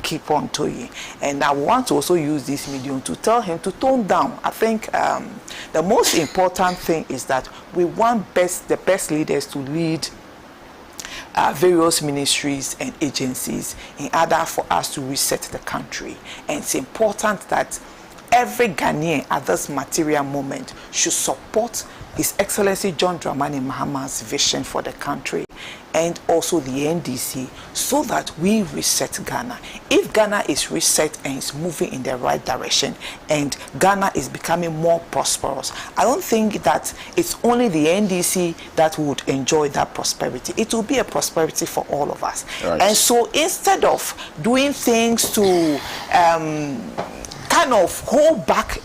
keep on doing. And I want to also use this medium to tell him to tone down. I think the most important thing is that we want the best leaders to lead various ministries and agencies in order for us to reset the country. And it's important that every Ghanaian at this material moment should support His Excellency John Dramani Mahama's vision for the country and also the NDC, so that we reset Ghana. If Ghana is reset and is moving in the right direction and Ghana is becoming more prosperous, I don't think that it's only the NDC that would enjoy that prosperity. It will be a prosperity for all of us. Right. And so instead of doing things to kind of hold back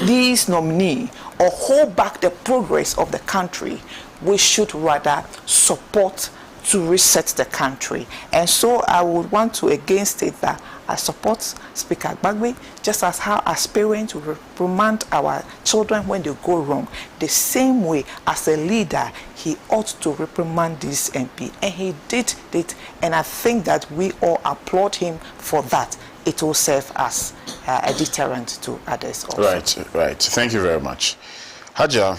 these nominees or hold back the progress of the country, we should rather support to reset the country. And so I would want to again state that I support Speaker Gbagbe, just as how as parents reprimand our children when they go wrong. The same way, as a leader, he ought to reprimand this MP. And he did it, and I think that we all applaud him for that. It will serve as a deterrent to others also. Right. Thank you very much. Haja,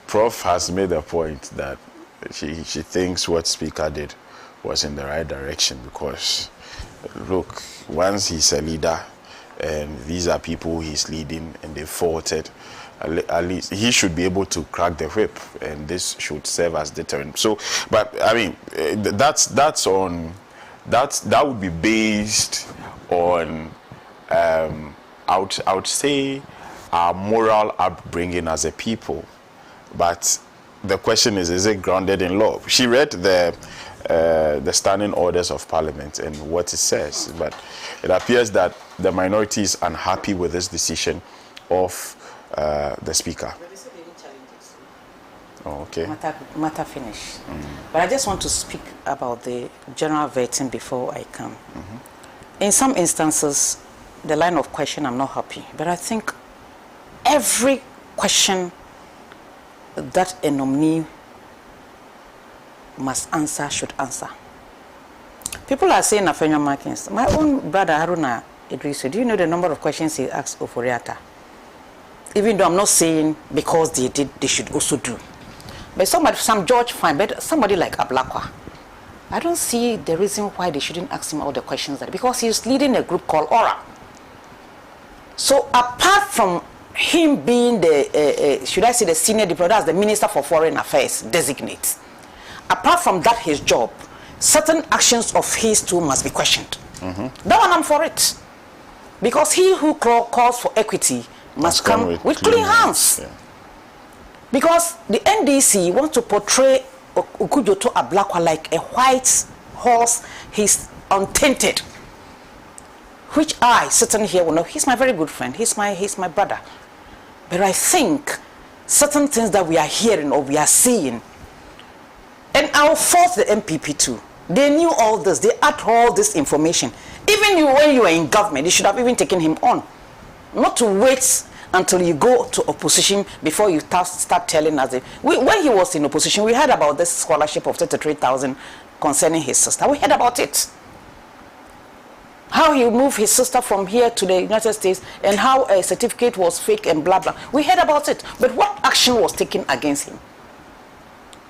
Prof has made a point that she thinks what Speaker did was in the right direction, because look, once he's a leader and these are people he's leading and they faulted, at least he should be able to crack the whip, and this should serve as deterrent. So, but I mean, that would be based on I would say our moral upbringing as a people. But the question is it grounded in law? She read the standing orders of Parliament and what it says, but it appears that the minority is unhappy with this decision of the Speaker. But they said they didn't challenge it. Oh, okay. Matter finished. But I just want to speak about the general vetting before I come. In some instances, the line of question, I'm not happy. But I think every question that a nominee must answer should answer. People are saying Afenyo Markins. My own brother Haruna Idrisu, do you know the number of questions he asked Oforiata? Even though I'm not saying because they did, they should also do. But some George fine, but somebody like Ablakwa, I don't see the reason why they shouldn't ask him all the questions because he's leading a group called Aura. So apart from him being the, should I say the senior diplomat, that's the Minister for Foreign Affairs designate. Apart from that, his job, certain actions of his too must be questioned. That one I'm for it. Because he who calls for equity must come with clean hands. Yeah. Because the NDC wants to portray Okujoto Ablakwa like a white horse. He's untainted. Which I, sitting here, will know. He's my very good friend. He's my brother. But I think certain things that we are hearing or we are seeing, and I'll force the MPP too. They knew all this. They had all this information. Even you, when you were in government, they should have even taken him on. Not to wait until you go to opposition before you start telling us. When he was in opposition, we heard about this scholarship of 33,000 concerning his sister. We heard about it. How he moved his sister from here to the United States and how a certificate was fake and blah, blah. We heard about it. But what action was taken against him?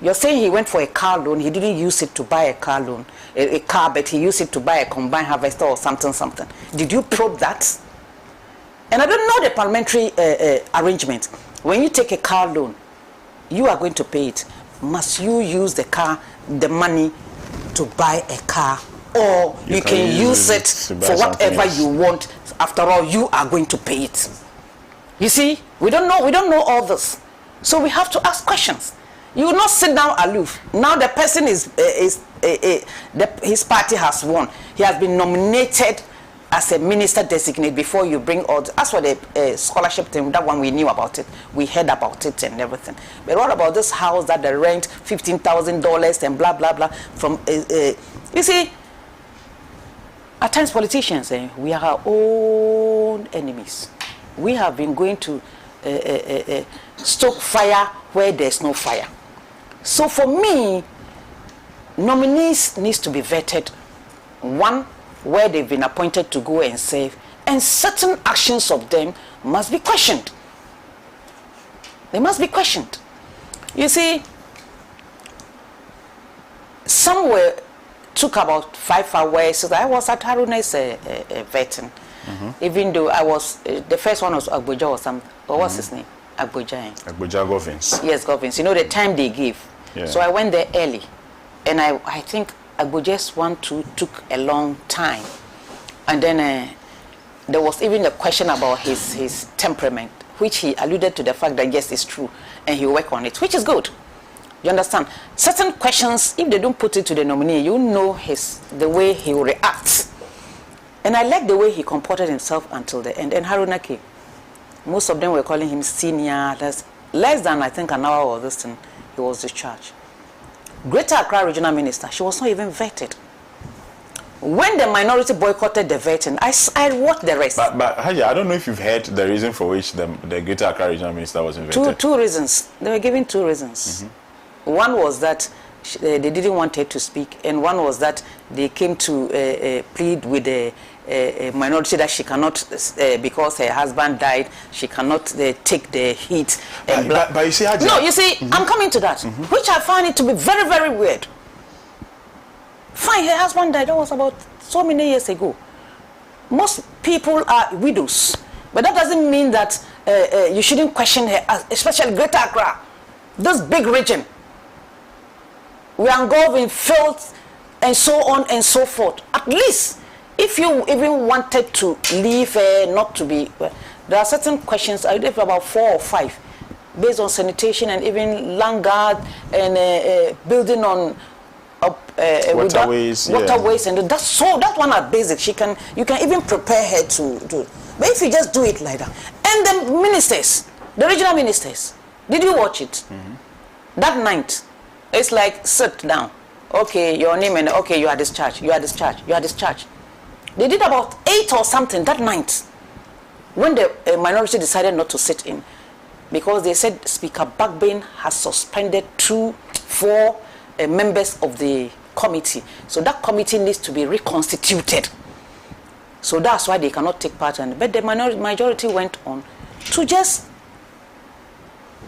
You're saying he went for a car loan. He didn't use it to buy a car loan, a car, but he used it to buy a combined harvester or something. Did you probe that? And I don't know the parliamentary arrangement. When you take a car loan, you are going to pay it. Must you use the money to buy a car, or you can use it for whatever you want? After all, you are going to pay it. You see, we don't know all this, so we have to ask questions. You will not sit down aloof. Now the person his party has won. He has been nominated as a minister designate before you bring all. As for the scholarship thing, that one we knew about it. We heard about it and everything. But what about this house that they rent $15,000 and blah blah blah from? You see, at times politicians we are our own enemies. We have been going to stoke fire where there's no fire. So for me, nominees needs to be vetted. One, where they've been appointed to go and serve, and certain actions of them must be questioned. They must be questioned. You see, somewhere took about 5 hours. I was at Haruna's vetting, even though I was the first one was Agboja or something. Or what's his name? Agboja. Agboja Govins. Yes, Govins. You know the time they give. Yeah. So I went there early, and I think Agboja's one too took a long time, and then there was even a question about his temperament, which he alluded to the fact that yes, it's true, and he worked on it, which is good. You understand? Certain questions, if they don't put it to the nominee, you know the way he will react. And I like the way he comported himself until the end. And Haruna came. Most of them were calling him senior. Less than, I think, an hour or this thing, he was discharged. Greater Accra Regional Minister, she was not even vetted. When the minority boycotted the vetting, I watched the rest. But Haji, I don't know if you've heard the reason for which the Greater Accra Regional Minister was vetted. Two reasons. They were given 2 reasons. One was that they didn't want her to speak, and one was that they came to plead with the minority that she cannot, because her husband died, she cannot take the heat. But you see, Haji, no, you see, I'm coming to that, which I find it to be very, very weird. Fine, her husband died. That was about so many years ago. Most people are widows, but that doesn't mean that you shouldn't question her, especially Greater Accra, this big region. We are involved in filth and so on and so forth. At least, if you even wanted to leave not to be, there are certain questions. I did about 4 or 5, based on sanitation and even land guard and building on waterways, and that one are basic. You can even prepare her to do it. But if you just do it like that, and the ministers, the regional ministers, did you watch it? That night, it's like, sit down. Okay, your name, and okay, you are discharged. You are discharged. You are discharged. They did about 8 or something that night, when the minority decided not to sit in, because they said Speaker Bagbane has suspended 4 members of the committee. So that committee needs to be reconstituted. So that's why they cannot take part in it. But the majority went on to just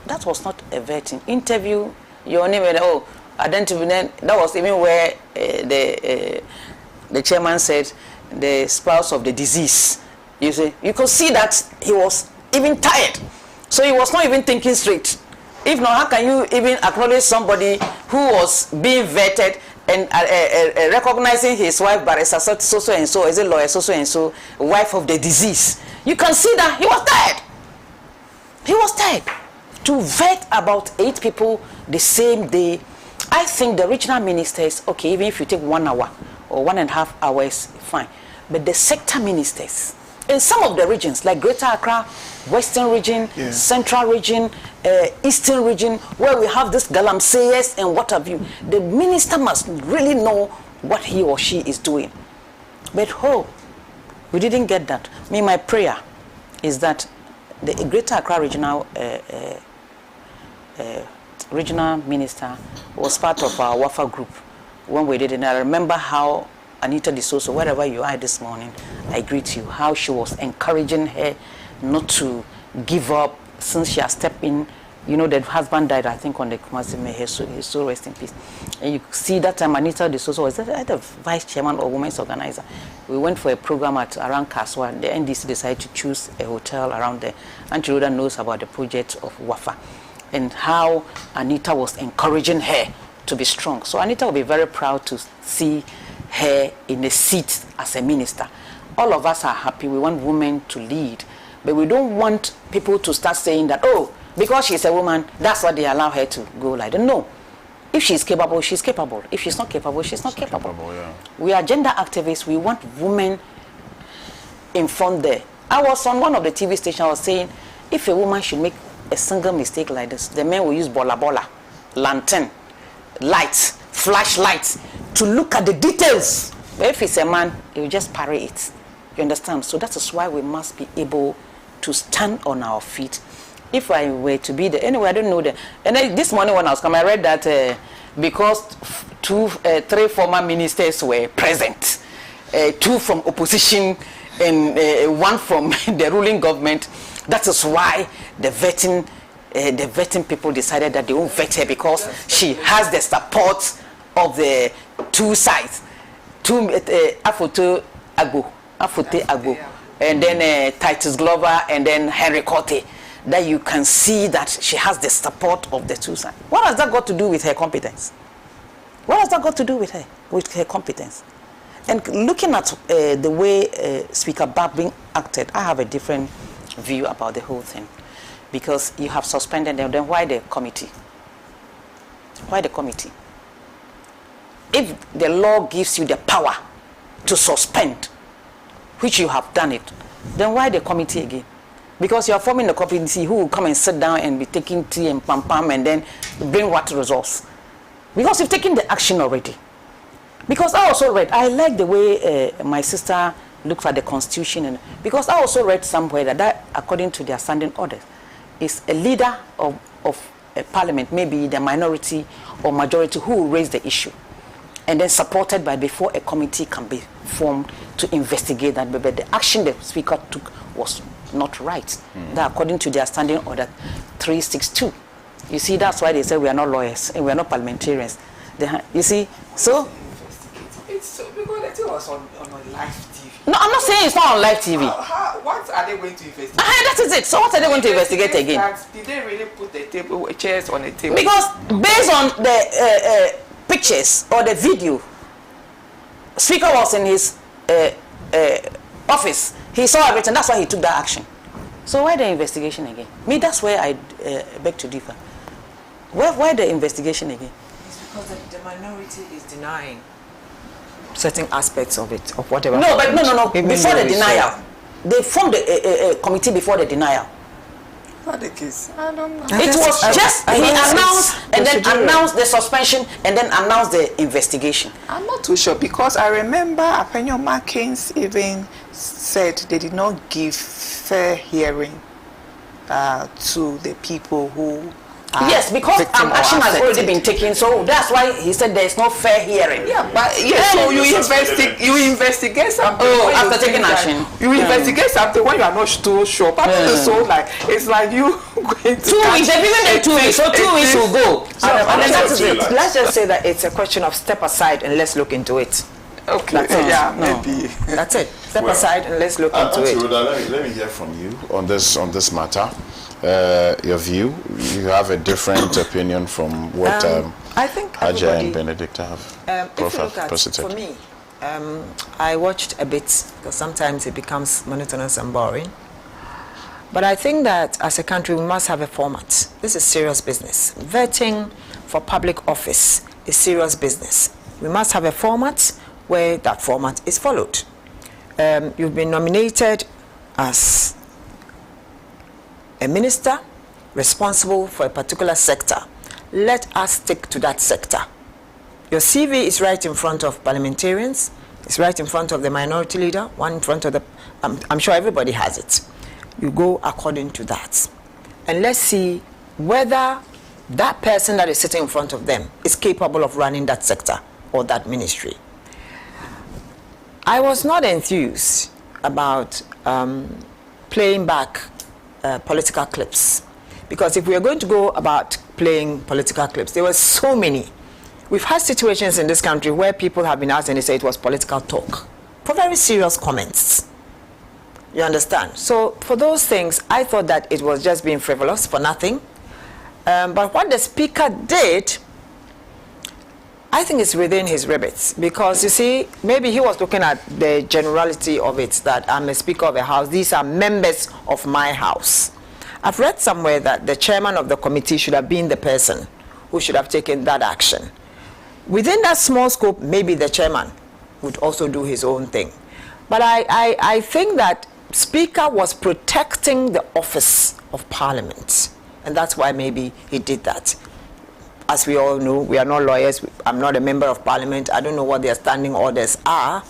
that was not a vetting. Interview, your name, identity, that was even where the chairman said the spouse of the disease. You see, you could see that he was even tired. So he was not even thinking straight. If not, how can you even acknowledge somebody who was being vetted and recognizing his wife, Barrister so and so, is a lawyer so and so, wife of the disease? You can see that he was tired. He was tired. To vet about 8 people the same day, I think the regional ministers, okay, even if you take 1 hour or 1.5 hours, fine. But the sector ministers, in some of the regions, like Greater Accra, Western region, Central region, Eastern region, where we have this galamseyers and what have you, the minister must really know what he or she is doing. But we didn't get that. My prayer is that the Greater Accra regional minister was part of our WAFA group when we did it. And I remember how Anita D'Souza, wherever you are this morning, I greet you, how she was encouraging her not to give up since she has stepped in. You know, the husband died, I think, on the Kumasi May. His soul rest in peace. And you see that time Anita D'Souza was the vice chairman or women's organizer. We went for a program around Kaswa. The NDC decided to choose a hotel around there. Auntie Rhoda knows about the project of WAFA and how Anita was encouraging her to be strong. So Anita will be very proud to see her in a seat as a minister. All of us are happy. We want women to lead. But we don't want people to start saying that, because she's a woman, that's why they allow her to go like that. No. If she's capable, she's capable. If she's not capable, she's not capable. We are gender activists. We want women in front there. I was on one of the TV stations. I was saying, if a woman should make a single mistake like this, the men will use bola, lantern, lights, flashlights to look at the details. But if it's a man, he will just parry it. You understand? So that is why we must be able to stand on our feet. If I were to be there, anyway, I don't know that. And then this morning when I was coming, I read that because 3 former ministers were present, 2 from opposition and 1 from the ruling government, that is why the vetting people decided that they won't vet her because she has the support of the 2 sides. Afote Agbo, and then Titus Glover, and then Henry Cote. That you can see that she has the support of the 2 sides. What has that got to do with her competence? What has that got to do with her competence? And looking at the way Speaker Barbing acted, I have a different view about the whole thing. Because you have suspended them, then why the committee? Why the committee? If the law gives you the power to suspend, which you have done it, then why the committee again? Because you are forming a committee who will come and sit down and be taking tea and pam and then bring what results. Because you've taken the action already. Because I also read, I like the way my sister looked at the constitution, and because I also read somewhere that according to their standing orders, is a leader of a parliament, maybe the minority or majority, who will raise the issue. And then supported by before a committee can be formed to investigate that. But the action the speaker took was not right. That according to their standing order 362. You see, that's why they say we are not lawyers and we are not parliamentarians. You see, so it's so because the thing was on live TV. No, I'm not saying it's not on live TV. What are they going to investigate? That is it. So what are they going to investigate again? Did they really put the chairs on the table? Because based on the pictures or the video, Speaker was in his office. He saw everything. That's why he took that action. So why the investigation again? That's where I beg to differ. Why the investigation again? It's because the minority is denying certain aspects of it, of whatever. No, but no. Before the denial, they formed a committee before the denial. Not the case. I don't know. It was just he announced and then announced the suspension and then announced the investigation. I'm not too sure because I remember Apenyo Markins even said they did not give fair hearing to the people who Yes, because action has already been taken, so that's why he said there is no fair hearing. Yeah, but so you investigate something. Oh, after taking action. You investigate something when you are not too sure. But so like it's like you going to 2 weeks, they've given them 2 weeks, so 2 weeks will go. And then that is it. Let's just say that it's a question of step aside and let's look into it. Okay. That's it. Yeah, No. maybe. That's it. Step aside and let's look into it. Let me hear from you on this matter. Your view. You have a different opinion from what I think Haja and Benedict have if you look at, posited. for me, I watched a bit because sometimes it becomes monotonous and boring. But I think that as a country we must have a format. This is serious business. Vetting for public office is serious business. We must have a format where that format is followed. You've been nominated as a minister responsible for a particular sector. Let us stick to that sector. Your CV is right in front of parliamentarians. It's right in front of the minority leader, one in front of the... I'm sure everybody has it. You go according to that. And let's see whether that person that is sitting in front of them is capable of running that sector or that ministry. I was not enthused about playing back political clips, because if we are going to go about playing political clips, there were so many. We've had situations in this country where people have been asked and they say it was political talk for very serious comments. You understand? So for those things, I thought that it was just being frivolous for nothing. But what the speaker did, I think it's within his remit, because you see, maybe he was looking at the generality of it, that I'm a speaker of a house, these are members of my house. I've read somewhere that the chairman of the committee should have been the person who should have taken that action. Within that small scope, maybe the chairman would also do his own thing. But I think that speaker was protecting the office of parliament, and that's why maybe he did that. As we all know, we are not lawyers. I'm not a member of parliament. I don't know what their standing orders are.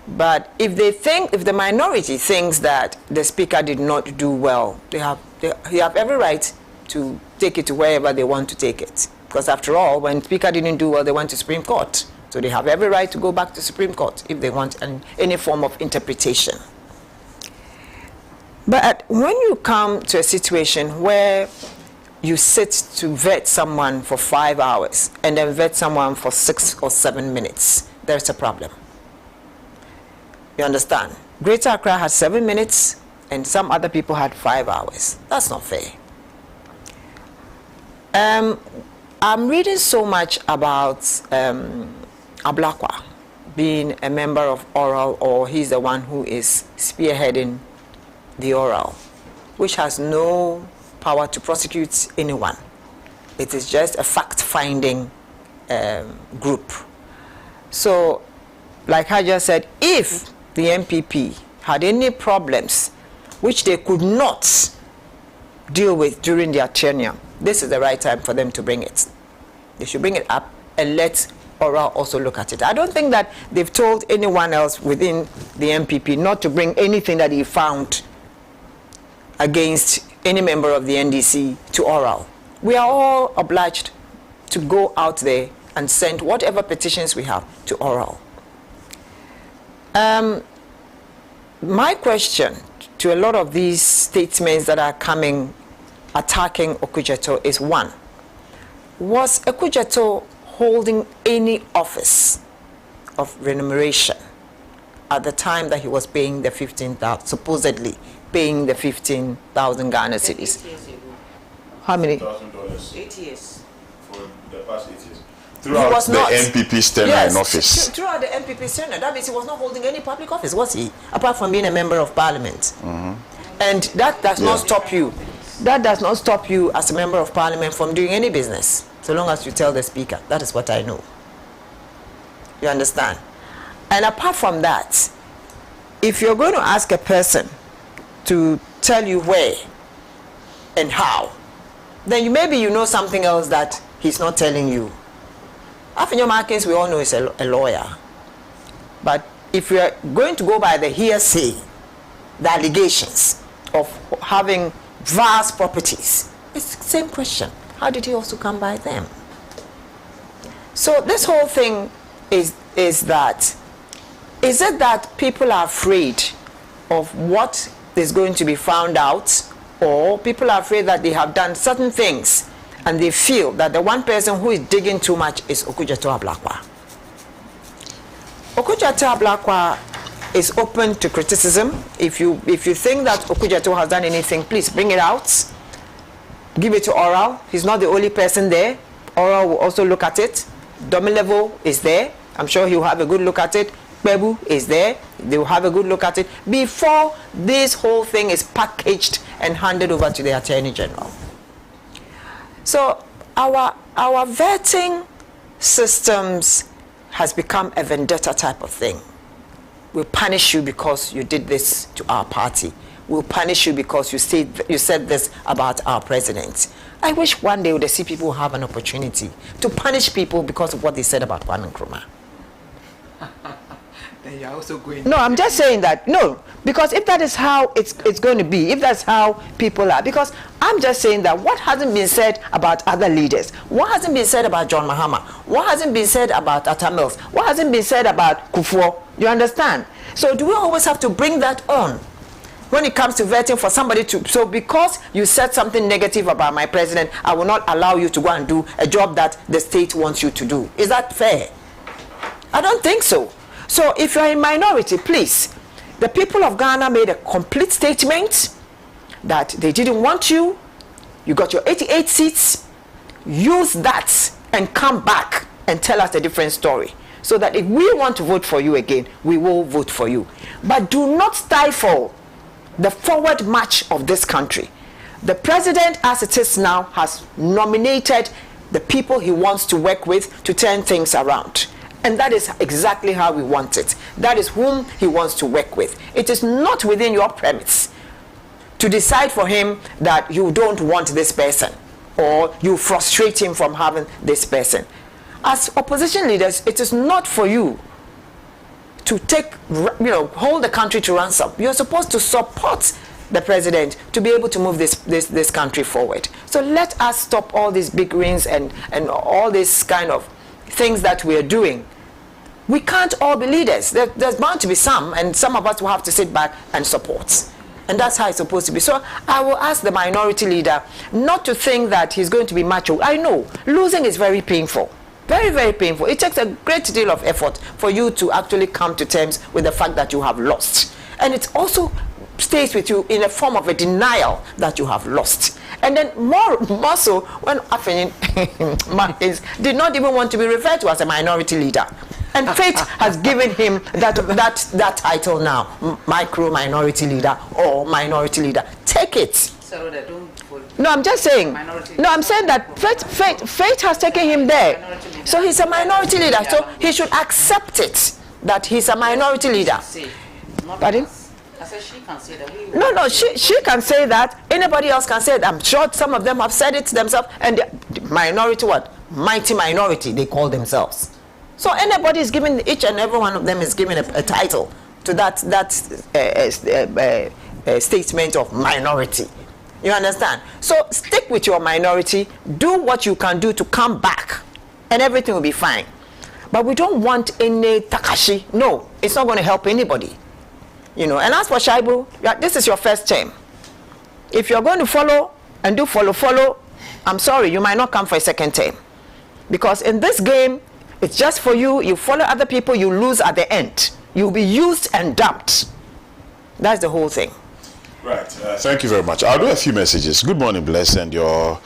But if the minority thinks that the speaker did not do well, they have every right to take it to wherever they want to take it. Because after all, when speaker didn't do well, they went to Supreme Court. So they have every right to go back to Supreme Court if they want any form of interpretation. But when you come to a situation where you sit to vet someone for 5 hours and then vet someone for 6 or 7 minutes, there's a problem. You understand? Greater Accra had 7 minutes and some other people had 5 hours. That's not fair. I'm reading so much about Ablakwa being a member of Oral, or he's the one who is spearheading the Oral, which has no power to prosecute anyone. It is just a fact-finding group. So, like I just said, if the MPP had any problems which they could not deal with during their tenure, this is the right time for them to bring it. They should bring it up and let Oral also look at it. I don't think that they've told anyone else within the MPP not to bring anything that he found against any member of the NDC to Oral. We are all obliged to go out there and send whatever petitions we have to Oral. My question to a lot of these statements that are coming attacking Okudzeto is, one, was Okudzeto holding any office of remuneration at the time that he was paying the 15,000, supposedly paying the 15,000 Ghana cedis? How many? $8,000. 8 years. For the past 8 years. Throughout the MPP's tenure in office. Throughout the MPP's tenure. That means he was not holding any public office, was he? Apart from being a member of parliament. And that does not stop you. That does not stop you as a member of parliament from doing any business, so long as you tell the speaker. That is what I know. You understand? And apart from that, if you're going to ask a person to tell you where and how, then maybe you know something else that he's not telling you. After Markins, we all know he's a lawyer. But if we are going to go by the hearsay, the allegations of having vast properties, it's the same question. how did he also come by them? So this whole thing is it that people are afraid of what is going to be found out, or people are afraid that they have done certain things and they feel that the one person who is digging too much is Okudzeto Ablakwa? Okudzeto Ablakwa is open to criticism. If you think that Okudzeto has done anything, please bring it out. Give it to Oral. He's not the only person there. Oral will also look at it. Domilevo is there. I'm sure he'll have a good look at it. Bebu is there. They will have a good look at it before this whole thing is packaged and handed over to the Attorney General. So our vetting systems has become a vendetta type of thing. We'll punish you because you did this to our party. We'll punish you because you said this about our president. I wish one day we would see people have an opportunity to punish people because of what they said about Kwame Nkrumah. Then you're also going. No, I'm just saying that. No, because if that is how it's going to be, if that's how people are, because I'm just saying that what hasn't been said about other leaders, what hasn't been said about John Mahama, what hasn't been said about Atta Mills, what hasn't been said about Kufuor, you understand? So do we always have to bring that on when it comes to vetting for somebody to, so because you said something negative about my president, I will not allow you to go and do a job that the state wants you to do? Is that fair? I don't think so. So if you're in minority, please, the people of Ghana made a complete statement that they didn't want you. You got your 88 seats. Use that and come back and tell us a different story, so that if we want to vote for you again, we will vote for you. But do not stifle the forward march of this country. The president, as it is now, has nominated the people he wants to work with to turn things around. And that is exactly how we want it. That is whom he wants to work with. It is not within your premise to decide for him that you don't want this person or you frustrate him from having this person. As opposition leaders, it is not for you to hold the country to ransom. You're supposed to support the president to be able to move this country forward. So let us stop all these big rings and all this kind of things that we are doing. We can't all be leaders. There's bound to be some, and some of us will have to sit back and support. And that's how it's supposed to be. So I will ask the minority leader not to think that he's going to be macho. I know losing is very painful. Very, very painful. It takes a great deal of effort for you to actually come to terms with the fact that you have lost. And it also stays with you in a form of a denial that you have lost. And then more so when Afenin Martins did not even want to be referred to as a minority leader. And fate has given him that title now, micro minority leader or minority leader. Take it. No, I'm just saying. No, I'm saying that fate has taken him there. So he's a minority leader. So he should accept it that he's a minority leader. Pardon? I said she can say that. No, she can say that. Anybody else can say it. I'm sure some of them have said it themselves. And the minority, what? Mighty minority, they call themselves. So anybody is giving, each and every one of them is giving a title to that statement of minority. You understand? So stick with your minority. Do what you can do to come back. And everything will be fine. But we don't want any Takashi. No, it's not going to help anybody. You know, and as for Shaibu, this is your first term. If you're going to follow and do follow, I'm sorry, you might not come for a second term. Because in this game, it's just for you. You follow other people, you lose at the end. You'll be used and dumped. That's the whole thing. Right. Thank you very much. I'll do a few messages. Good morning, Bless, and your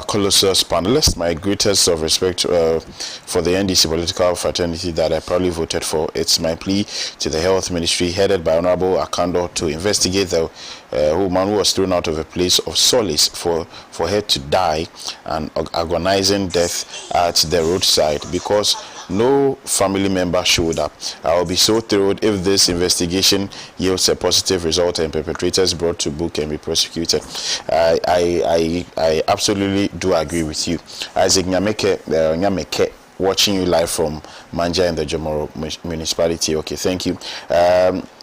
Colossus panelists. My greatest of respect for the NDC political fraternity that I proudly voted for. It's my plea to the Health Ministry, headed by Honorable Akando, to investigate the woman who was thrown out of a place of solace for her to die, an agonizing death at the roadside, because no family member showed up. I will be so thrilled if this investigation yields a positive result and perpetrators brought to book and be prosecuted. I absolutely do agree with you. Isaac Nyameke, watching you live from Manja in the Jomoro municipality. Okay, thank you.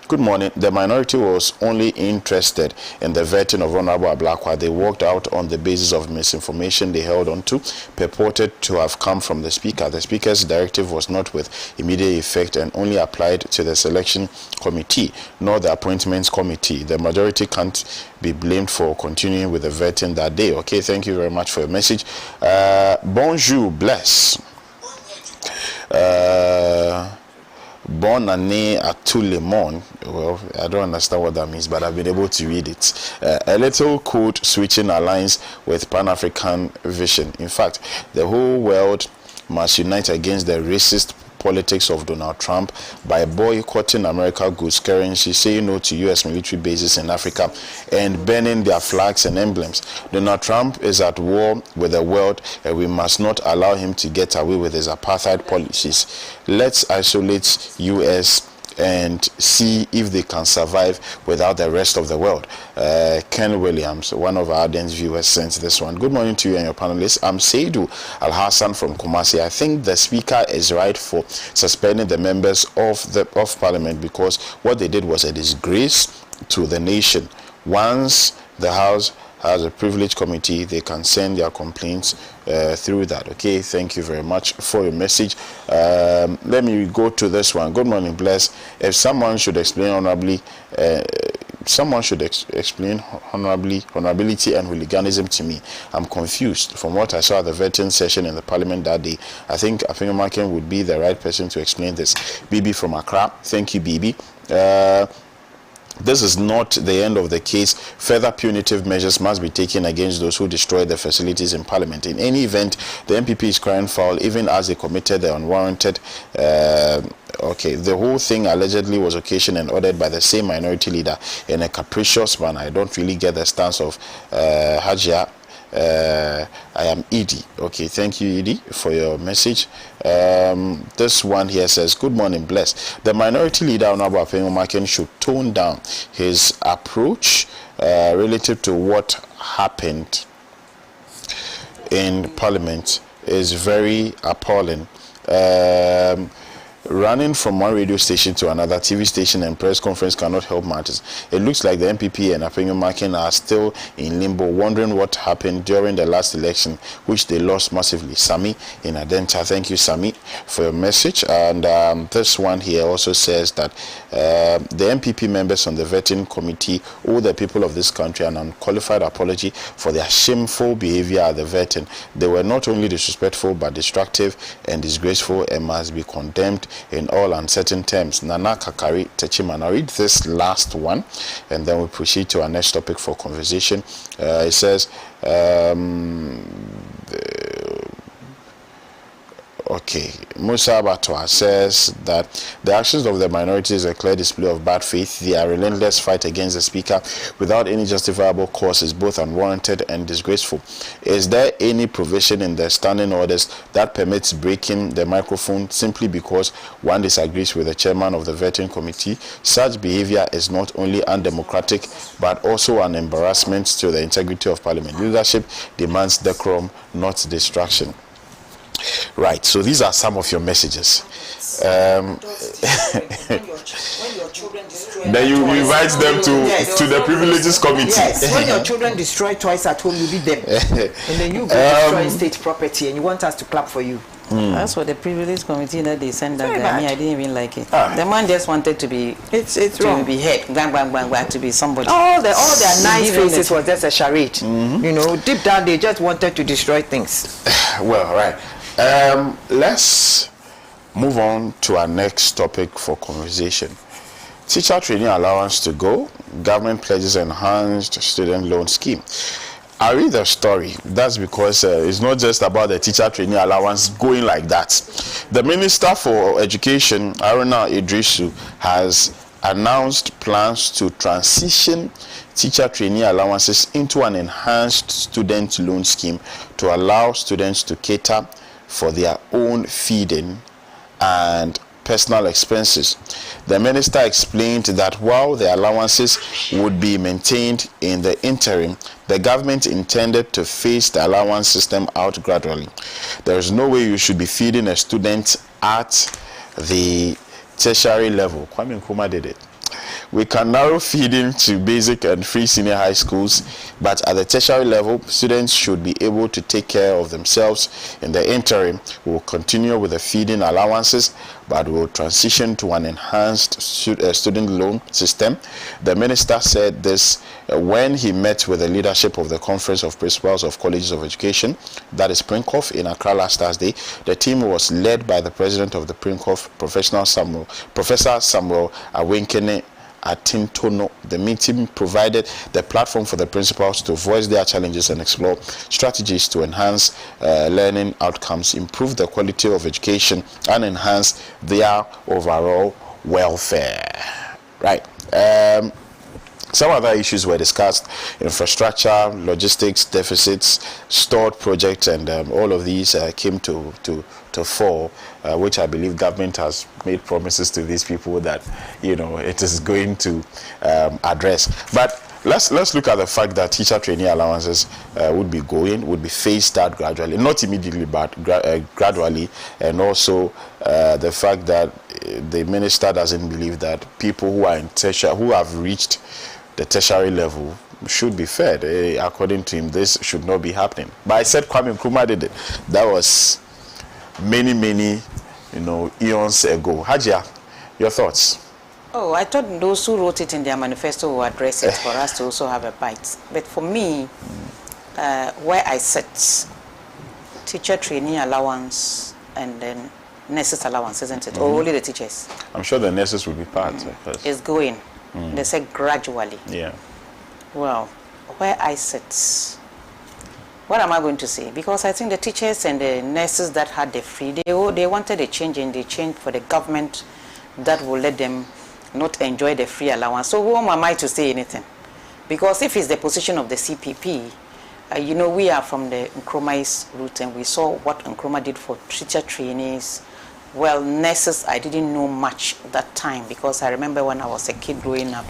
Good morning. The minority was only interested in the vetting of Honorable Ablakwa. They walked out on the basis of misinformation they held on to, purported to have come from the Speaker. The Speaker's directive was not with immediate effect and only applied to the selection committee, nor the appointments committee. The majority can't be blamed for continuing with the vetting that day. Okay, thank you very much for your message. Bonjour, bless. Bon année à tout le monde. Well, I don't understand what that means, but I've been able to read it. A little code switching aligns with Pan-African vision. In fact, the whole world must unite against the racist politics of Donald Trump by boycotting American goods currency, saying no to U.S. military bases in Africa, and banning their flags and emblems. Donald Trump is at war with the world, and we must not allow him to get away with his apartheid policies. Let's isolate U.S. and see if they can survive without the rest of the world. Ken Williams, one of our audience viewers, sent this one. Good morning to you and your panelists. I'm Seidu Al-Hassan from Kumasi. I think the Speaker is right for suspending the members of Parliament because what they did was a disgrace to the nation. Once the House has a privilege committee, they can send their complaints through that. Okay, thank you very much for your message. Let me go to this one. Good morning, bless. If someone should explain honorably, explain honorability and hooliganism to me. I'm confused. From what I saw at the vetting session in the Parliament that day, I think Afenyomaken would be the right person to explain this. Bibi from Accra. Thank you, Bibi. This is not the end of the case. Further punitive measures must be taken against those who destroy the facilities in Parliament. In any event, the MPP is crying foul, even as they committed the unwarranted. Okay, the whole thing allegedly was occasioned and ordered by the same minority leader in a capricious manner. I don't really get the stance of Hajia. I am Edie. Okay, thank you, Edie, for your message. This one here says, good morning, bless. The minority leader, Honorable Afenyomaken, should tone down his approach relative to what happened in Parliament is very appalling. Running from one radio station to another, TV station and press conference cannot help matters. It looks like the MPP and Afenyomaken are still in limbo, wondering what happened during the last election, which they lost massively. Sami in Adenta. Thank you, Sami, for your message. And this one here also says that the MPP members on the vetting committee owe the people of this country an unqualified apology for their shameful behavior at the vetting. They were not only disrespectful but destructive and disgraceful and must be condemned in all uncertain terms. Nana Kakari Techimana. Read this last one and then we proceed to our next topic for conversation. It says okay, Musa Batwa says that the actions of the minority is a clear display of bad faith. Their relentless fight against the Speaker without any justifiable cause is both unwarranted and disgraceful. Is there any provision in the standing orders that permits breaking the microphone simply because one disagrees with the chairman of the vetting committee? Such behavior is not only undemocratic but also an embarrassment to the integrity of Parliament. Leadership demands decorum, not distraction. Right, so these are some of your messages. Then you invite them to the privileges committee. Yes, when your children destroy toys at home, you beat them. And then you go destroy state property and you want us to clap for you. That's what the privilege committee that they sent that guy. I didn't even like it. The man just wanted to be to be head, to be somebody. All their nice faces was just a charade. You know, deep down they just wanted to destroy things. Well, right. Let's move on to our next topic for conversation. Teacher training allowance to go. Government pledges enhanced student loan scheme. I read the story. That's because it's not just about the teacher training allowance going like that. The Minister for Education, Aruna Idrisu, has announced plans to transition teacher training allowances into an enhanced student loan scheme to allow students to cater for their own feeding and personal expenses. The minister explained that while the allowances would be maintained in the interim, the government intended to phase the allowance system out gradually. There is no way you should be feeding a student at the tertiary level. Kwame Nkrumah did it. We can narrow feeding to basic and free senior high schools, but at the tertiary level, students should be able to take care of themselves. In the interim, we will continue with the feeding allowances, but we will transition to an enhanced student loan system. The minister said this when he met with the leadership of the Conference of Principals of Colleges of Education, that is PRINCOF, in Accra last Thursday. The team was led by the president of the PRINCOF, Professor Samuel Awenkene Atintono. The meeting provided the platform for the principals to voice their challenges and explore strategies to enhance learning outcomes, improve the quality of education, and enhance their overall welfare. Right. Some other issues were discussed: infrastructure, logistics, deficits, stored projects, and all of these came to fore, which I believe government has made promises to these people that, you know, it is going to address. But let's look at the fact that teacher trainee allowances would be phased out gradually, not immediately, but gradually, and also the fact that the minister doesn't believe that people who are in tertiary, who have reached the tertiary level, should be fed. According to him, this should not be happening. But I said Kwame Nkrumah did it. That was many, you know, eons ago. Hajia, your thoughts? Oh, I thought those who wrote it in their manifesto will address it for us to also have a bite. But for me, where I sit, teacher trainee allowance and then nurses allowance, isn't it? Or only the teachers? I'm sure the nurses will be part. It's going. They say gradually. Yeah. Well, where I sit, what am I going to say? Because I think the teachers and the nurses that had the free, they wanted a change, and they changed for the government that will let them not enjoy the free allowance. So who am I to say anything? Because if it's the position of the CPP, you know, we are from the Nkrumah's route, and we saw what Nkrumah did for teacher trainees. Well, nurses, I didn't know much that time, because I remember when I was a kid growing up,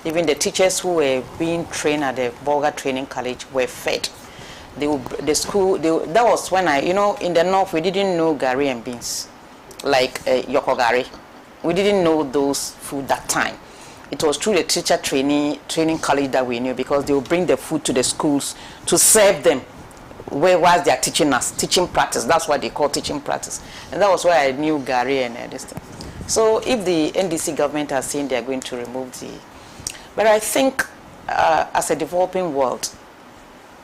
even the teachers who were being trained at the Bolga Training College were fed. That was when I, you know, in the north, we didn't know gari and beans, like yoko gari. We didn't know those food that time. It was through the teacher training college that we knew, because they would bring the food to the schools to serve them. Where was they are teaching us, teaching practice? That's what they call teaching practice. And that was why I knew Gary and this thing. So if the NDC government are saying they are going to remove the... But I think as a developing world,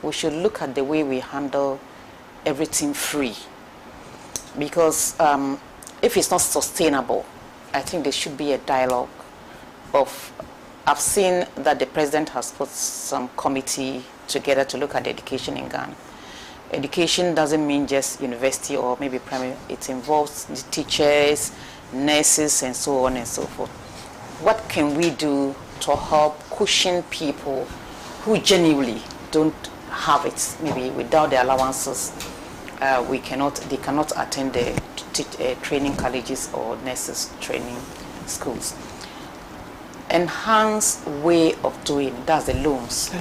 we should look at the way we handle everything free. Because if it's not sustainable, I think there should be a dialogue of... I've seen that the president has put some committee together to look at education in Ghana. Education doesn't mean just university or maybe primary. It involves the teachers, nurses, and so on and so forth. What can we do to help cushion people who genuinely don't have it? Maybe without the allowances, they cannot attend the training colleges or nurses training schools. Enhanced way of doing, that's the loans.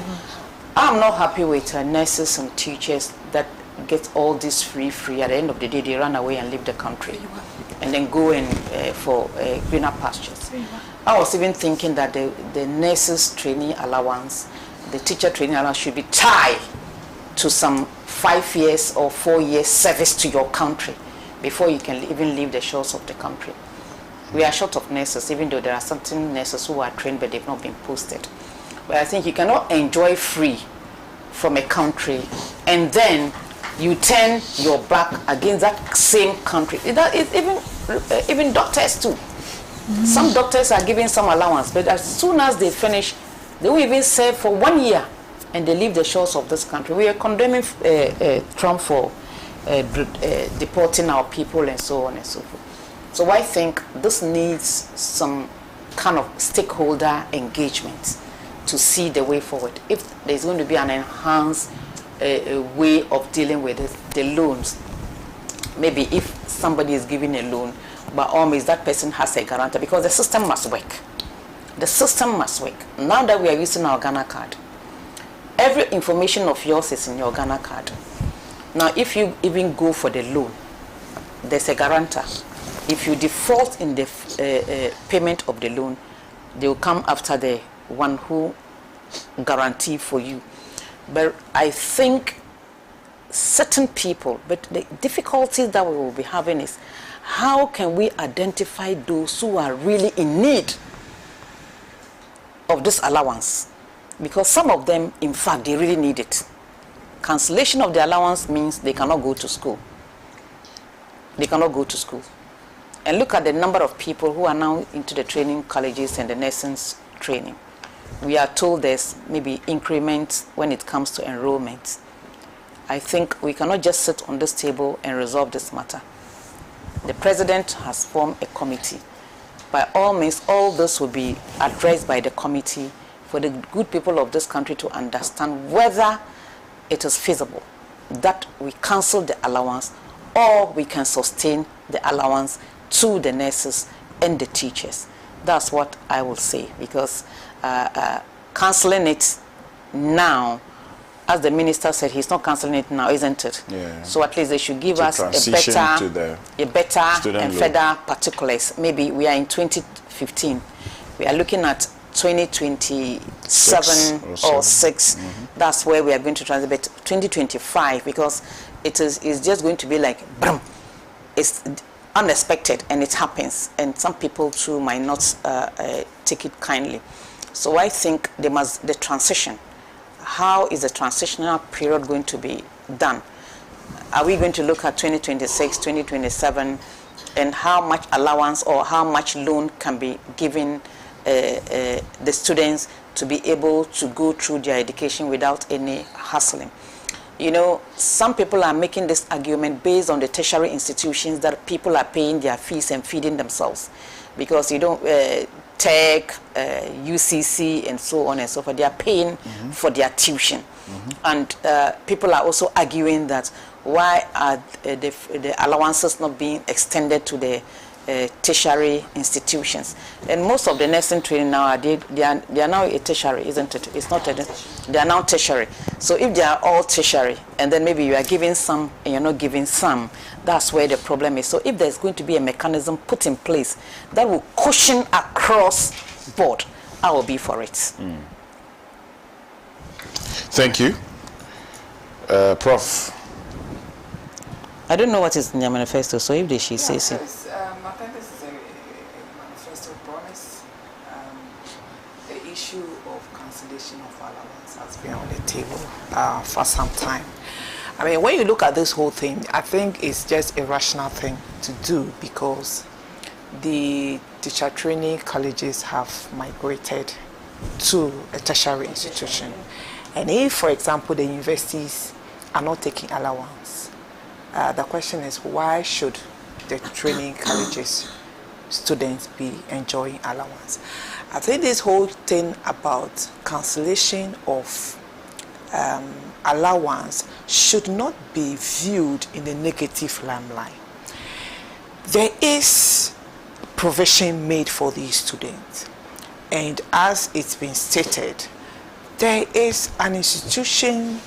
I'm not happy with nurses and teachers that get all this free. At the end of the day, they run away and leave the country and then go in for greener pastures. I was even thinking that the nurses training allowance, the teacher training allowance should be tied to some 5 years or 4 years service to your country before you can even leave the shores of the country. We are short of nurses, even though there are certain nurses who are trained but they've not been posted. But I think you cannot enjoy free from a country and then you turn your back against that same country. Even doctors too. Some doctors are giving some allowance, but as soon as they finish, they will even serve for 1 year and they leave the shores of this country. We are condemning Trump for deporting our people and so on and so forth. So I think this needs some kind of stakeholder engagement to see the way forward. If there's going to be an enhanced way of dealing with the loans, maybe if somebody is giving a loan, by all means that person has a guarantor, because the system must work. The system must work. Now that we are using our Ghana card, every information of yours is in your Ghana card. Now if you even go for the loan, there's a guarantor. If you default in the payment of the loan, they will come after the one who guarantee for you. But I think certain people, but the difficulties that we will be having is how can we identify those who are really in need of this allowance? Because some of them, in fact, they really need it. Cancellation of the allowance means they cannot go to school. They cannot go to school. And look at the number of people who are now into the training colleges and the nursing training. We are told there's maybe increments when it comes to enrollment. I think we cannot just sit on this table and resolve this matter. The president has formed a committee. By all means, all this will be addressed by the committee for the good people of this country to understand whether it is feasible that we cancel the allowance or we can sustain the allowance to the nurses and the teachers. That's what I will say, because cancelling it now, as the minister said, he's not cancelling it now, isn't it? Yeah. So at least they should give us a better and further particulars. Maybe we are in 2015. We are looking at 2027 or 6. That's where we are going to transit 2025, because it's just going to be like, brum, it's unexpected and it happens, and some people too might not take it kindly. So I think the transition, how is the transitional period going to be done? Are we going to look at 2026, 2027, and how much allowance or how much loan can be given the students to be able to go through their education without any hassling? You know, some people are making this argument based on the tertiary institutions that people are paying their fees and feeding themselves, because you don't Tech, UCC, and so on and so forth. They are paying for their tuition, and people are also arguing that why are the allowances not being extended to the tertiary institutions? And most of the nursing training now they are now a tertiary, isn't it? It's not they are now tertiary. So if they are all tertiary, and then maybe you are giving some and you're not giving some, that's where the problem is. So if there's going to be a mechanism put in place that will cushion across board, I will be for it. Thank you, Prof. I don't know what is in your manifesto, so if she says it. I think this is a manifesto promise. The issue of cancellation of allowance has been on the table for some time. I mean, when you look at this whole thing, I think it's just a rational thing to do, because the teacher training colleges have migrated to a tertiary institution. And if, for example, the universities are not taking allowance, the question is, why should the training colleges students be enjoying allowance? I think this whole thing about cancellation of allowance should not be viewed in a negative limelight. There is provision made for these students, and as it's been stated, there is an institution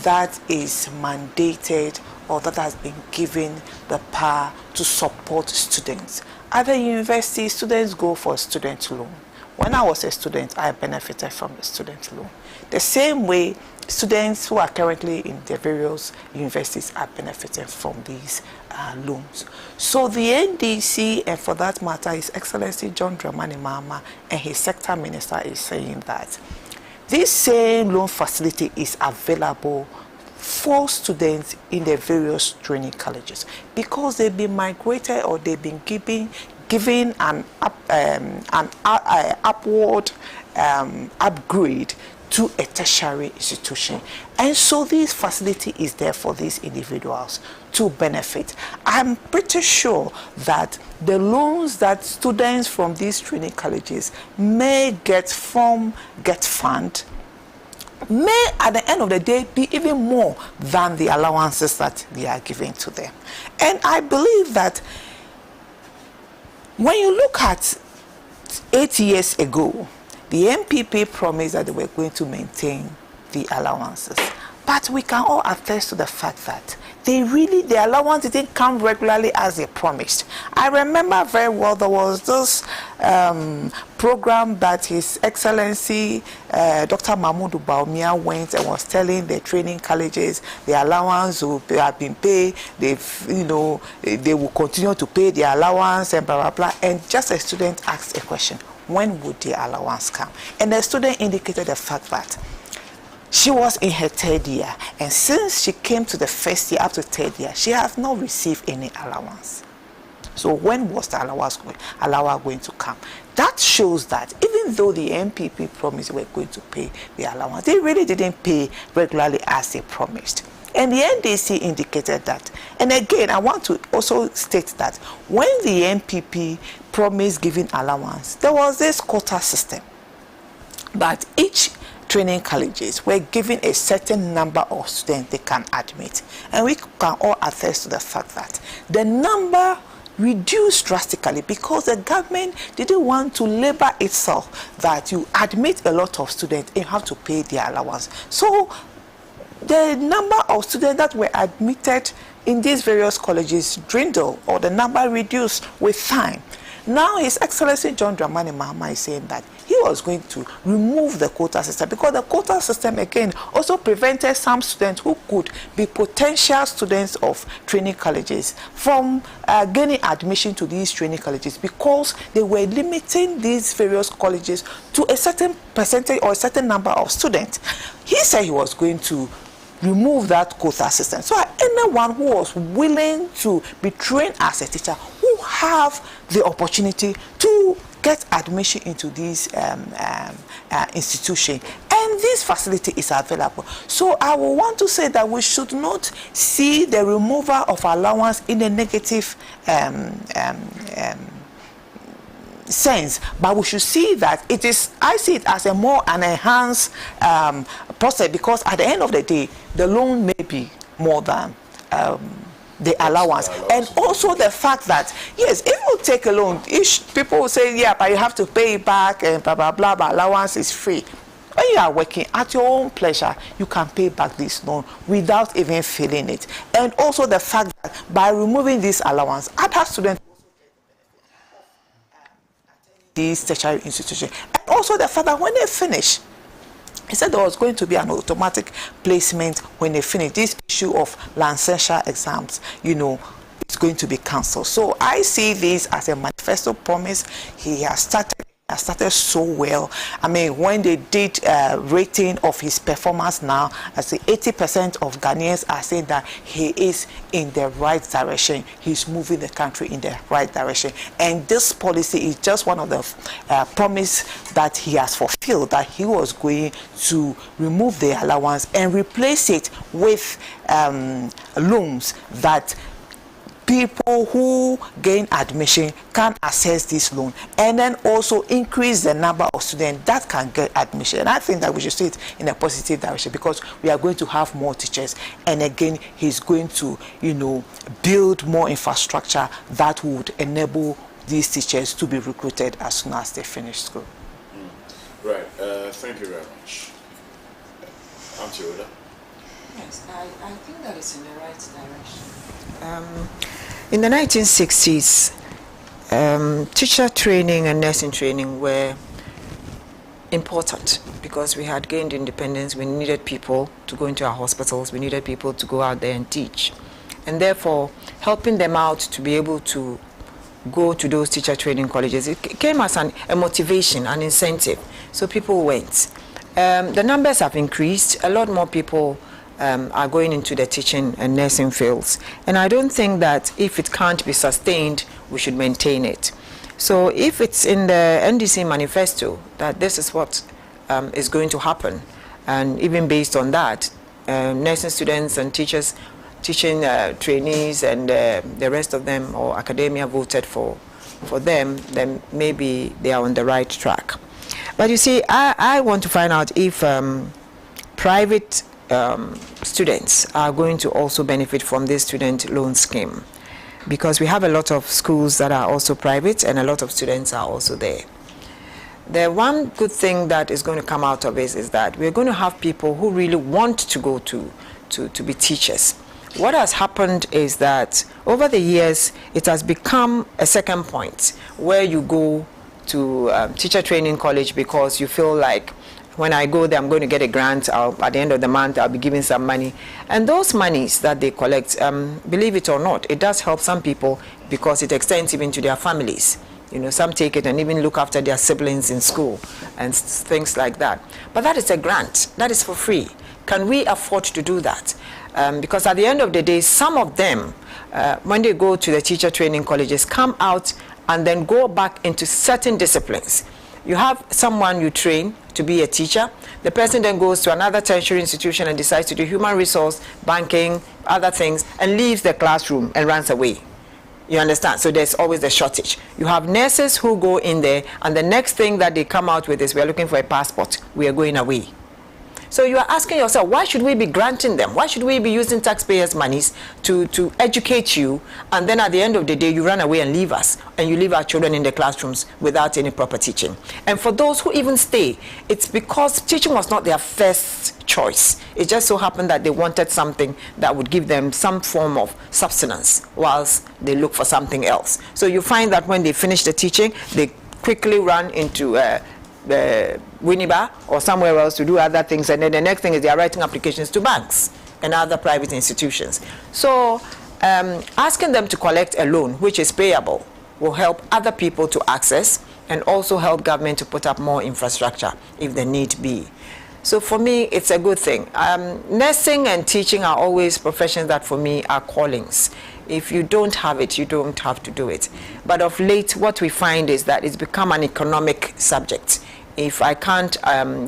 that is mandated or that has been given the power to support students. Other universities, students go for student loan. When I was a student, I benefited from the student loan. The same way, students who are currently in the various universities are benefiting from these loans. So the NDC, and for that matter, His Excellency John Dramani Mahama and his sector minister is saying that this same loan facility is available for students in the various training colleges, because they've been migrated or they've been given an upward upgrade to a tertiary institution. And so this facility is there for these individuals to benefit. I'm pretty sure that the loans that students from these training colleges may get fund may at the end of the day be even more than the allowances that they are giving to them. And I believe that when you look at 8 years ago, the MPP promised that they were going to maintain the allowances. But we can all attest to the fact that the allowance didn't come regularly as they promised. I remember very well there was this program that His Excellency Dr. Mahmoud Baumia went and was telling the training colleges the allowance will have been paid. They will continue to pay the allowance and blah blah blah. And just a student asked a question: when would the allowance come? And the student indicated the fact that she was in her 3rd year, and since she came to the 1st year up to 3rd year, she has not received any allowance. So when was the allowance going to come? That shows that even though the MPP promised they were going to pay the allowance, they really didn't pay regularly as they promised. And the NDC indicated that. And again, I want to also state that when the MPP promised giving allowance, there was this quota system that each training colleges were given a certain number of students they can admit. And we can all attest to the fact that the number reduced drastically because the government didn't want to labor itself that you admit a lot of students and have to pay their allowance. So the number of students that were admitted in these various colleges dwindled, or the number reduced with time. Now His Excellency John Dramani Mahama is saying that he was going to remove the quota system, because the quota system again also prevented some students who could be potential students of training colleges from gaining admission to these training colleges, because they were limiting these various colleges to a certain percentage or a certain number of students. He said he was going to remove that quota system. So anyone who was willing to be trained as a teacher who have the opportunity to get admission into this institution, and this facility is available. So I will want to say that we should not see the removal of allowance in a negative sense, but we should see that it is, I see it as an enhanced process, because at the end of the day the loan may be more than the allowance. And also the fact that yes, if you take a loan, people will say yeah, but you have to pay it back and blah blah blah, but allowance is free. When you are working at your own pleasure, you can pay back this loan without even feeling it. And also the fact that by removing this allowance, other students this tertiary institution, and also the fact that when they finish, he said there was going to be an automatic placement when they finish. This issue of licensure exams, it's going to be cancelled. So I see this as a manifesto promise. He has started so well. I mean, when they did rating of his performance now, I say 80% of Ghanaians are saying that he is in the right direction. He's moving the country in the right direction. And this policy is just one of the promise that he has fulfilled, that he was going to remove the allowance and replace it with loans that people who gain admission can access this loan, and then also increase the number of students that can get admission. And I think that we should see it in a positive direction, because we are going to have more teachers, and again he's going to build more infrastructure that would enable these teachers to be recruited as soon as they finish school. Right, thank you very much. Auntie, yes, I think that is in the right direction. In the 1960s, teacher training and nursing training were important because we had gained independence. We needed people to go into our hospitals. We needed people to go out there and teach. And therefore, helping them out to be able to go to those teacher training colleges, it came as a motivation, an incentive. So people went. The numbers have increased. A lot more people are going into the teaching and nursing fields. And I don't think that if it can't be sustained, we should maintain it. So if it's in the NDC manifesto that this is what is going to happen, and even based on that, nursing students and teachers, teaching trainees and the rest of them, or academia, voted for them, then maybe they are on the right track. But you see, I want to find out if private students are going to also benefit from this student loan scheme, because we have a lot of schools that are also private and a lot of students are also there. The one good thing that is going to come out of this is that we're going to have people who really want to go to be teachers. what has happened is that over the years, it has become a second point where you go to teacher training college because you feel like when I go there, I'm going to get a grant. At the end of the month, I'll be given some money. And those monies that they collect, believe it or not, it does help some people because it extends even to their families. You know, some take it and even look after their siblings in school and things like that. But that is a grant. That is for free. Can we afford to do that? Because at the end of the day, some of them, when they go to the teacher training colleges, come out and then go back into certain disciplines. You have someone you train to be a teacher. The person then goes to another tertiary institution and decides to do human resource, banking, other things, and leaves the classroom and runs away. You understand? So there's always a shortage. You have nurses who go in there, and the next thing that they come out with is, we are looking for a passport. We are going away. So you are asking yourself, why should we be granting them? Why should we be using taxpayers' monies to educate you, and then at the end of the day, you run away and leave us, and you leave our children in the classrooms without any proper teaching? And for those who even stay, it's because teaching was not their first choice. It just so happened that they wanted something that would give them some form of subsistence whilst they look for something else. So you find that when they finish the teaching, they quickly run into Winneba or somewhere else to do other things, and then the next thing is they are writing applications to banks and other private institutions. So asking them to collect a loan which is payable will help other people to access, and also help government to put up more infrastructure if the need be. So for me, it's a good thing. Nursing and teaching are always professions that for me are callings. If you don't have it, you don't have to do it. But of late, what we find is that it's become an economic subject. If I can't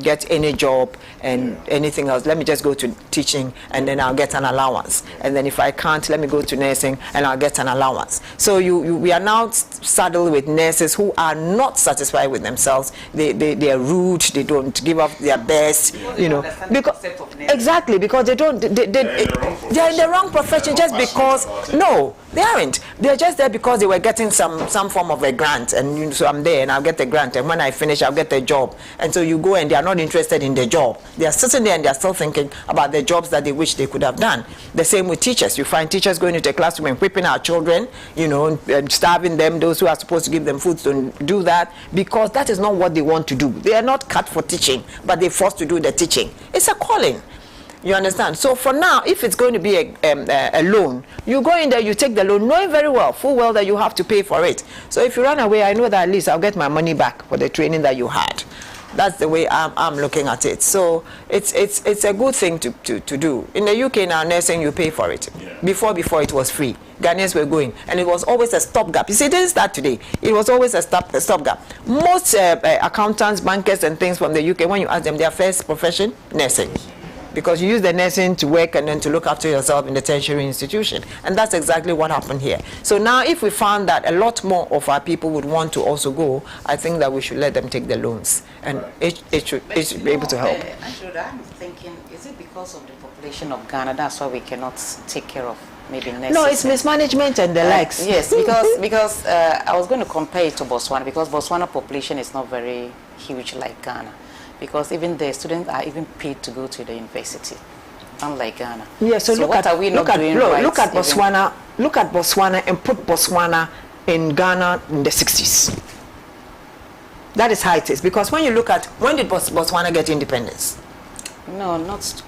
get any job and anything else, let me just go to teaching and then I'll get an allowance. And then if I can't, let me go to nursing and I'll get an allowance. So we are now saddled with nurses who are not satisfied with themselves. They are rude. They don't give up their best. You know, because exactly, because they are in the wrong profession just because no. They aren't. They're just there because they were getting some form of a grant, and so I'm there and I'll get the grant, and when I finish I'll get the job. And so you go and they are not interested in the job. They are sitting there and they are still thinking about the jobs that they wish they could have done. The same with teachers. You find teachers going into the classroom and whipping our children, you know, and starving them. Those who are supposed to give them food don't do that because that is not what they want to do. They are not cut for teaching, but they're forced to do the teaching. It's a calling. You understand? So for now, if it's going to be a loan, you go in there, you take the loan, knowing very well, full well that you have to pay for it. So if you run away, I know that at least I'll get my money back for the training that you had. That's the way I'm looking at it. So it's a good thing to do. In the UK now, nursing, you pay for it. Yeah. Before it was free. Ghanaians were going, and it was always a stopgap. You see, it didn't start today. It was always a stopgap. Most accountants, bankers, and things from the UK, when you ask them their first profession, nursing. Because you use the nursing to work and then to look after yourself in the tertiary institution. And that's exactly what happened here. So now if we found that a lot more of our people would want to also go, I think that we should let them take the loans. And it should be able to help. I'm thinking, is it because of the population of Ghana, that's why we cannot take care of maybe nurses? No, it's mismanagement and the likes. Yes, because I was going to compare it to Botswana, because Botswana population is not very huge like Ghana. Because even the students are even paid to go to the university, unlike Ghana. Yeah, so look at Botswana. Look at Botswana and put Botswana in Ghana in the 60s. That is how it is. Because when you look at, when did Botswana get independence? No, not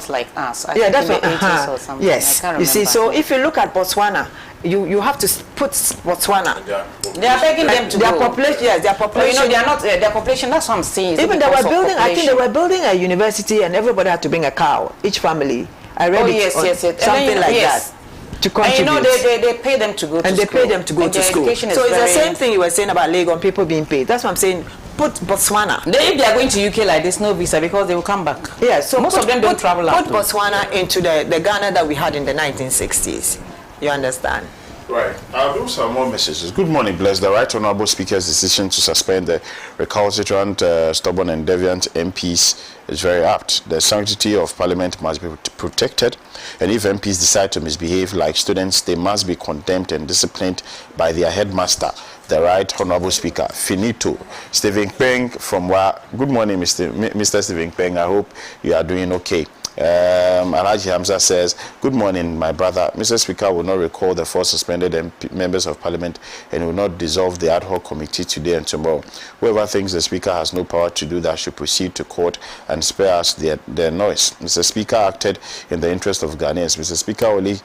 like us. Yeah, that's what. 80s or something. Yes, you see. So if you look at Botswana, you have to put Botswana. They are begging them to their go. Population. Yes, their population. But, you know, they are not their population. That's what I'm saying. Even they were building. I think they were building a university, and everybody had to bring a cow. Each family. I read it. Yes. Something like that. To contribute. And you know, they pay them to go to school. And they pay them to go to school. So it's the same thing you were saying about Legon, people being paid. That's what I'm saying. Put Botswana. If they are going to UK like this, no visa, because they will come back. Yeah, so most of them don't travel out. Put Botswana into the Ghana that we had in the 1960s. You understand? Right. I'll do some more messages. Good morning, Bless. The Right Honourable Speaker's decision to suspend the recalcitrant, stubborn and deviant MPs is very apt. The sanctity of Parliament must be protected, and if MPs decide to misbehave like students, they must be condemned and disciplined by their headmaster. The Right Honourable Speaker. Finito. Stephen Peng from where? Good morning, Mr. Stephen Peng. I hope you are doing okay. Alhaji Hamza says, good morning, my brother. Mr. Speaker will not recall the 4 suspended members of Parliament and will not dissolve the ad hoc committee today and tomorrow. Whoever thinks the Speaker has no power to do that should proceed to court and spare us their noise. Mr. Speaker acted in the interest of Ghanaians. Mr. Speaker only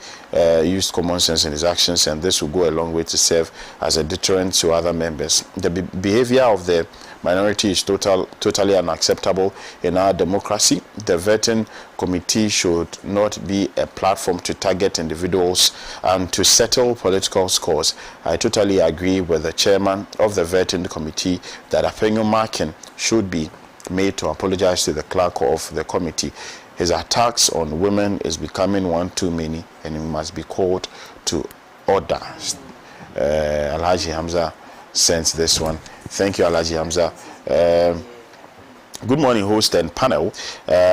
used common sense in his actions, and this will go a long way to serve as a deterrent to other members. The behavior of the minority is totally unacceptable in our democracy. The vetting committee should not be a platform to target individuals and to settle political scores. I totally agree with the chairman of the vetting committee that Alormassor should be made to apologize to the clerk of the committee. His attacks on women is becoming one too many, and he must be called to order. Alhaji Hamza sends this one. Thank you, Alhaji Hamza. Good morning, host and panel.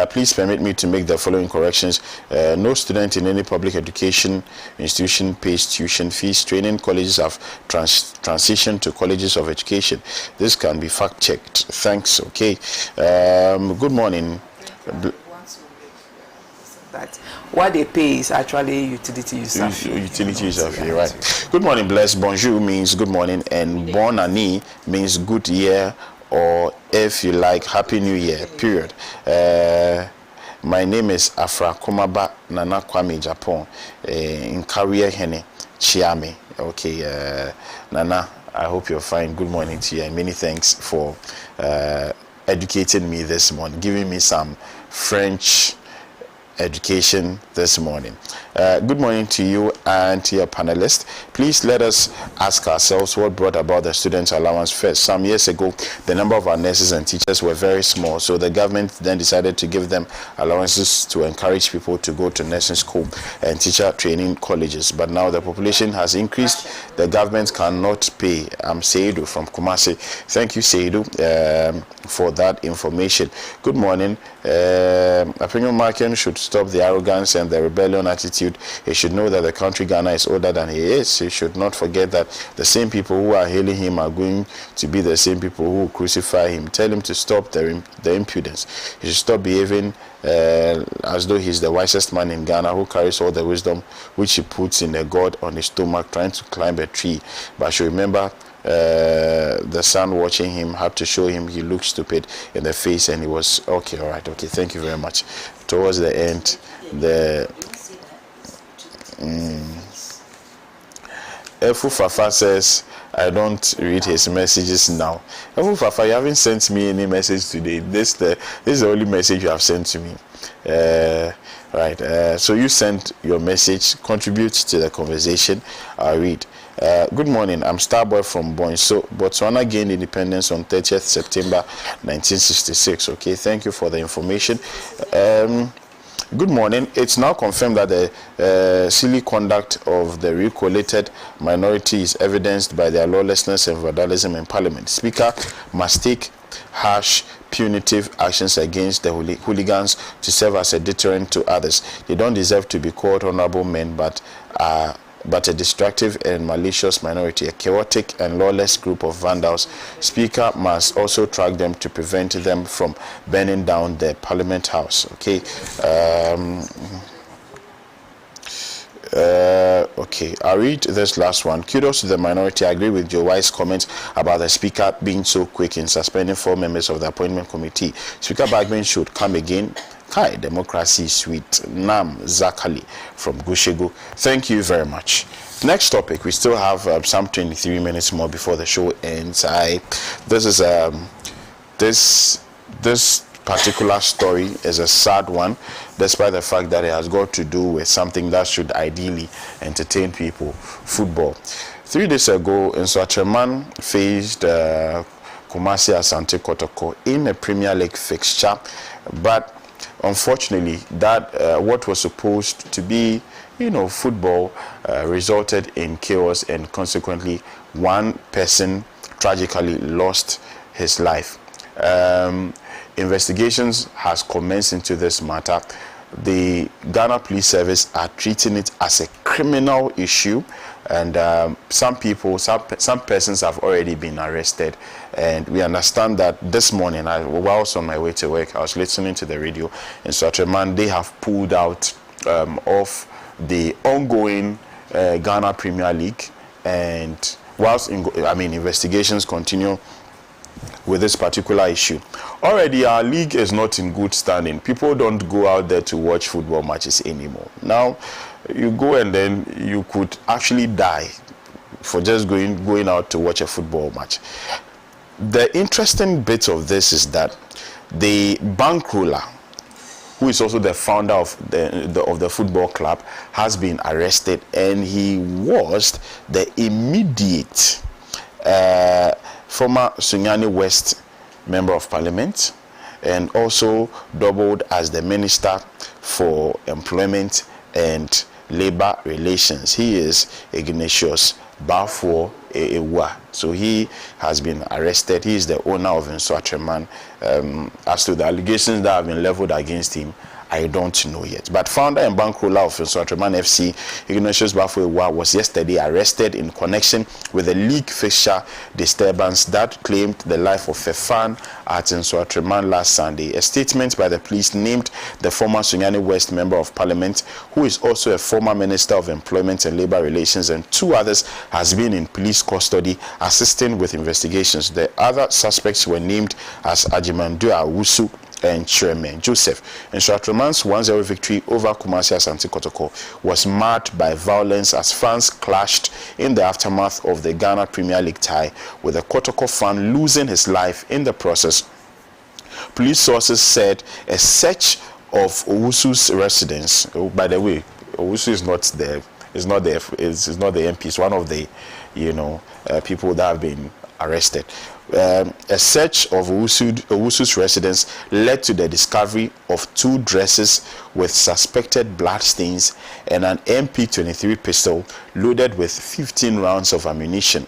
Please permit me to make the following corrections. No student in any public education institution pays tuition fees. Training colleges have transitioned to colleges of education. This can be fact-checked. Thanks. Okay. Good morning. That what they pay is actually utility user fee. Utility user fee, right. Good morning, bless. Bonjour means good morning, and bon année means good year, or if you like, happy new year, period. My name is Afra Kumaba Nana Kwame Japan, in Career Hene Chiame. Okay, Nana, I hope you're fine. Good morning to you, and many thanks for educating me this morning, giving me some French education this morning. Good morning to you and to your panelists. Please let us ask ourselves what brought about the student allowance first. Some years ago, the number of our nurses and teachers were very small, so the government then decided to give them allowances to encourage people to go to nursing school and teacher training colleges. But now the population has increased. The government cannot pay. I'm Seidu from Kumasi. Thank you, Seidu, for that information. Good morning. Alormassor should stop the arrogance and the rebellion attitude. He should know that the country Ghana is older than he is. He should not forget that the same people who are hailing him are going to be the same people who will crucify him. Tell him to stop the impudence. He should stop behaving as though he's the wisest man in Ghana, who carries all the wisdom which he puts in a god on his stomach trying to climb a tree. But should remember, the son watching him had to show him he looked stupid in the face, and he was okay. All right, okay, thank you very much. Towards the end, the Efu Fafa says, I don't read his messages now. Efu Fafa, you haven't sent me any message today. This is the only message you have sent to me. Right, so you sent your message, contribute to the conversation. I'll read. Good morning, I'm Starboy from Boinso. Botswana gained independence on 30th September 1966. Okay, thank you for the information. Good morning. It's now confirmed that the silly conduct of the recollated minority is evidenced by their lawlessness and vandalism in Parliament. Speaker must take harsh, punitive actions against the hooligans to serve as a deterrent to others. They don't deserve to be called honorable men, but a destructive and malicious minority, a chaotic and lawless group of vandals. Speaker must also track them to prevent them from burning down the Parliament House. Okay. Okay, I'll read this last one. Kudos to the minority. I agree with Joe White's comments about the Speaker being so quick in suspending 4 members of the appointment committee. Speaker Bagman should come again. Hi, democracy is sweet. Nam Zakali from Gushegu. Thank you very much. Next topic, we still have some 23 minutes more before the show ends. This particular story is a sad one, despite the fact that it has got to do with something that should ideally entertain people, football. 3 days ago, Nsoatreman faced Kumasi Asante Kotoko in a Premier League fixture, but unfortunately, that what was supposed to be, football resulted in chaos, and consequently, one person tragically lost his life. Investigations has commenced into this matter. The Ghana Police Service are treating it as a criminal issue. and some persons have already been arrested. And we understand that this morning, whilst on my way to work, I was listening to the radio in Swatraman. They have pulled out of the ongoing Ghana Premier League, and whilst investigations continue with this particular issue. Already our league is not in good standing. People don't go out there to watch football matches anymore. Now you go and then you could actually die for just going out to watch a football match. The interesting bit of this is that the bankroller, who is also the founder of the football club, has been arrested, and he was the immediate former Sunyani West Member of Parliament, and also doubled as the Minister for Employment and Labor Relations. He is Ignatius Bafo Ewa. So he has been arrested. He is the owner of Nswatreman. As to the allegations that have been leveled against him, I don't know yet. But founder and bankroller of Nswatreman FC, Ignatius Bafo Ewa, was yesterday arrested in connection with a league fixture disturbance that claimed the life of a fan at Nswatreman last Sunday. A statement by the police named the former Sunyani West Member of Parliament, who is also a former Minister of Employment and Labor Relations, and two others has been in police custody assisting with investigations. The other suspects were named as Ajimandu Awusu and Chairman Joseph. Nswatreman's 1-0 victory over Kumasi Asante Kotoko was marked by violence as fans clashed in the aftermath of the Ghana Premier League tie, with a Kotoko fan losing his life in the process. Police sources said a search of Owusu's residence. Oh, by the way, Owusu is not the MP. It's one of the people that have been arrested. A search of Owusu's residence led to the discovery of 2 dresses with suspected blood stains and an MP23 pistol loaded with 15 rounds of ammunition.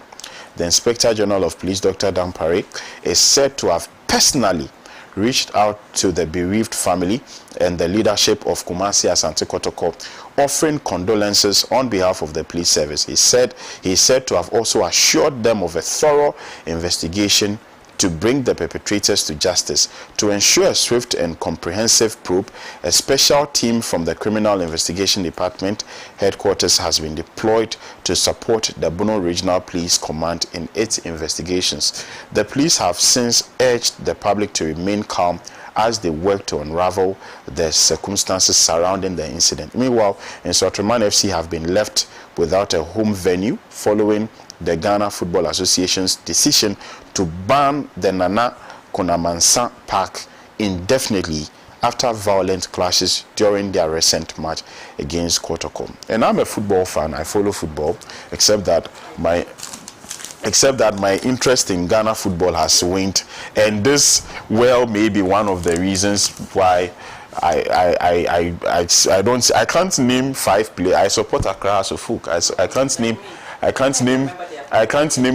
The Inspector General of Police, Dr. Dampare, is said to have personally reached out to the bereaved family and the leadership of Kumasi Asante Kotoko, offering condolences on behalf of the police service. He is said to have also assured them of a thorough investigation to bring the perpetrators to justice. To ensure a swift and comprehensive probe, a special team from the Criminal Investigation Department headquarters has been deployed to support the Bono Regional Police Command in its investigations. The police have since urged the public to remain calm as they work to unravel the circumstances surrounding the incident. Meanwhile, Nswatreman FC have been left without a home venue following the Ghana Football Association's decision to ban the Nana Konamansa Park indefinitely after violent clashes during their recent match against Kokum. And I'm a football fan. I follow football, except that my interest in Ghana football has waned, and this may be one of the reasons why I can't name 5 players. I support Accra as a folk. I can't name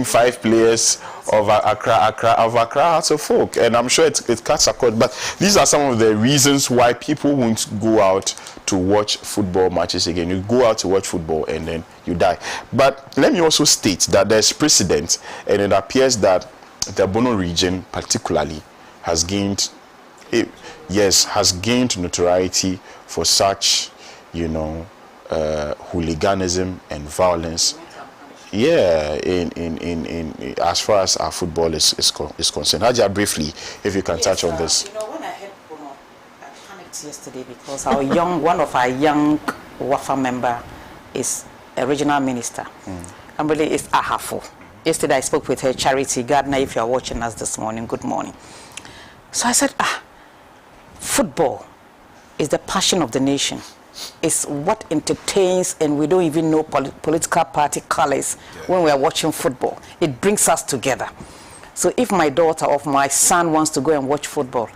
5 players of Accra as a folk, and I'm sure it cuts across. But these are some of the reasons why people won't go out to watch football matches again. You go out to watch football and then you die. But let me also state that there's precedent, and it appears that the Bono region particularly has gained notoriety for such, hooliganism and violence. Yeah, in as far as our football is concerned. Haja, briefly, if you can touch on this. When I heard Bono, I panicked yesterday because one of our young WAFA member is a regional minister. And really is Ahafo. Yesterday I spoke with her, Charity Gardner. If you are watching us this morning, good morning. So I said, football is the passion of the nation. It's what entertains, and we don't even know political party colors when we are watching football. It brings us together. So if my daughter or my son wants to go and watch football,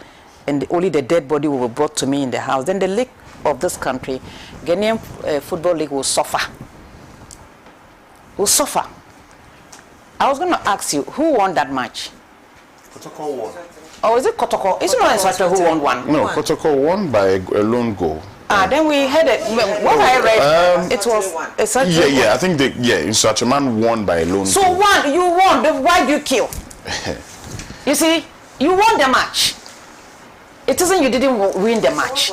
and only the dead body will be brought to me in the house, then the league of this country, Ghanaian Football League, will suffer. Will suffer. I was going to ask you, who won that match? Kotoko won. Or is it Kotoko? Is it not Nswatreman who won one? No, Kotoko won by a lone goal. Then we had it. What I read, it was a such. Yeah. I think such a man won by a lone. So you won. Then why do you kill? You see, you won the match. It isn't you didn't win the match.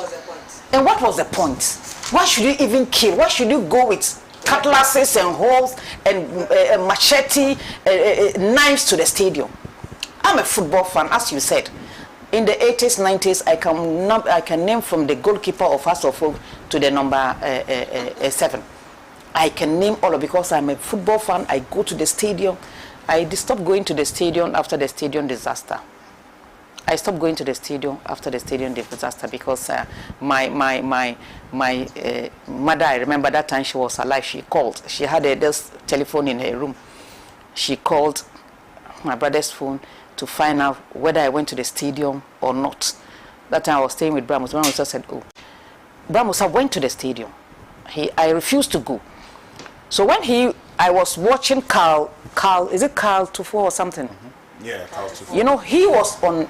And what was the point? Why should you even kill? Why should you go with cutlasses and hoes and machete, knives to the stadium? I'm a football fan, as you said. In the 80s, 90s, I can name from the goalkeeper of Hasselhoff to the number 7. I can name all of because I'm a football fan. I go to the stadium. I stopped going to the stadium after the stadium disaster. I stopped going to the stadium after the stadium disaster because my mother, I remember that time she was alive, she called. She had this telephone in her room. She called my brother's phone to find out whether I went to the stadium or not. That time I was staying with Bramus. Bramus said, oh, Bramus, I went to the stadium. I refused to go. So when I was watching Carl, is it Carl Tufo or something? Mm-hmm. Yeah, Carl Tufo. You know, he was on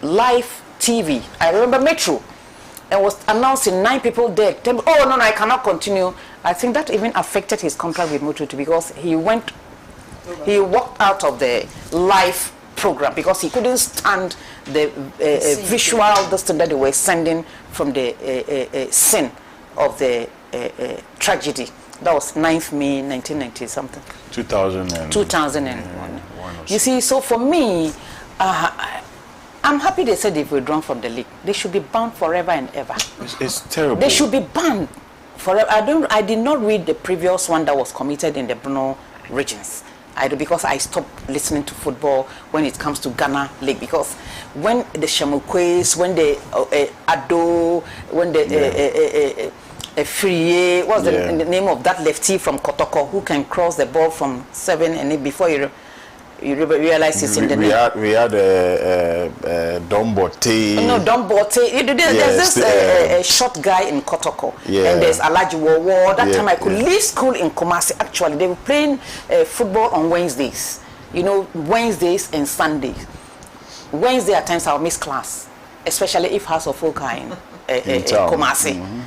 live TV. I remember Metro, and was announcing 9 people dead. Oh no, I cannot continue. I think that even affected his contract with Metro because he walked out of the live program because he couldn't stand the visual thing that they were sending from the scene of the tragedy. That was 9th May 1990 something. 2001. You see, so for me, I'm happy they said they've withdrawn from the league. They should be banned forever and ever. It's terrible. They should be banned forever. I did not read the previous one that was committed in the Bruno regions. Because I stopped listening to football when it comes to Ghana League. Because when the Shamukwes, when the Ado, when the Friye, what's the name of that lefty from Kotoko who can cross the ball from 7 and before you realize it's in the name. We had Dombote. No, Dombote. There's this short guy in Kotoko. Yeah. And there's Alaji Wowo. That time I could leave school in Kumasi. Actually, they were playing football on Wednesdays. You know, Wednesdays and Sundays. Wednesday at times I'll miss class, especially if House of Folk are in Kumasi. Mm-hmm.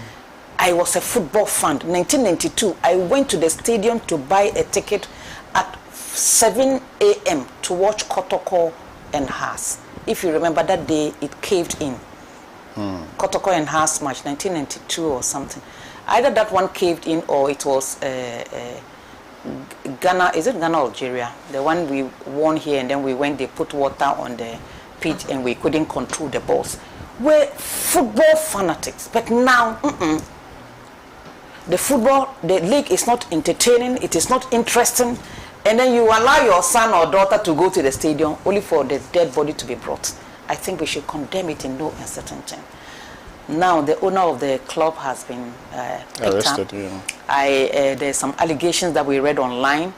I was a football fan. 1992, I went to the stadium to buy a ticket at 7 a.m. to watch Kotoko and Haas. If you remember that day, it caved in. Kotoko and Haas match, 1992 or something. Either that one caved in or it was Ghana. Is it Ghana or Algeria? The one we won here and then we went, they put water on the pitch and we couldn't control the balls. We're football fanatics. But now, the league is not entertaining. It is not interesting. And then you allow your son or daughter to go to the stadium only for the dead body to be brought. I think we should condemn it in no uncertain term. Now the owner of the club has been arrested. Yeah. There's some allegations that we read online.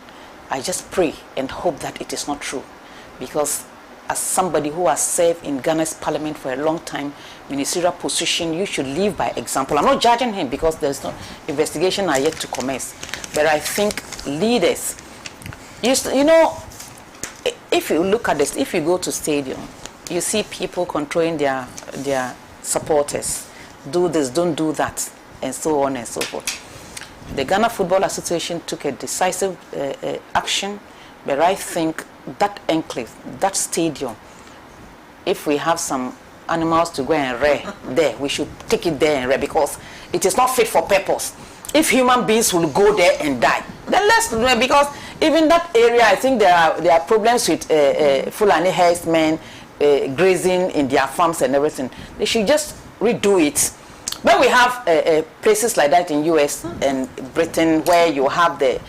I just pray and hope that it is not true, because as somebody who has served in Ghana's parliament for a long time, ministerial position, you should live by example. I'm not judging him because there's no investigation are yet to commence, but I think leaders. You know, if you look at this, if you go to stadium, you see people controlling their supporters. Do this, don't do that, and so on and so forth. The Ghana Football Association took a decisive action, but I think that enclave, that stadium, if we have some animals to go and rear there, we should take it there and rear, because it is not fit for purpose. If human beings will go there and die, then let's, because even that area, I think there are problems with Fulani herdsmen grazing in their farms and everything. They should just redo it. But we have places like that in US and Britain where you have the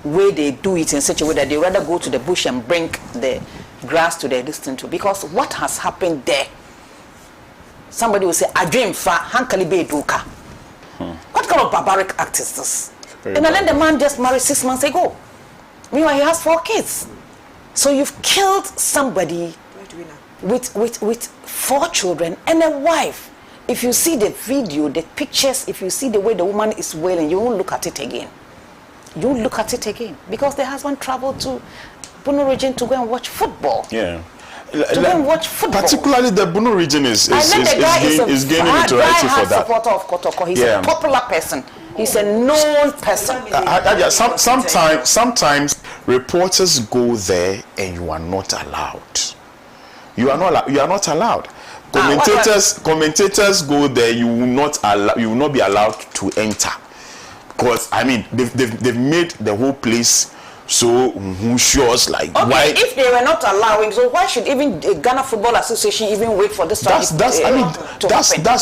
way they do it in such a way that they rather go to the bush and bring the grass to their distance too. Because what has happened there, somebody will say, I dream for hankali be duka. What kind of barbaric act is this? And then the man just married 6 months ago. Meanwhile, he has 4 kids. So you've killed somebody with 4 children and a wife. If you see the video, the pictures, if you see the way the woman is wailing, you won't look at it again. You won't look at it again because the husband traveled to Puno region to go and watch football. Yeah. to go and watch football. Particularly the Bunu region is gaining notoriety for that. Supporter of Kotoko. He's a popular person. He's a known person. Sometimes reporters go there and you are not allowed. You are not allowed. Commentators go there. You will not be allowed to enter, because I mean they've made the whole place so like why if they were not allowing, so why should even Ghana Football Association even wait for this that's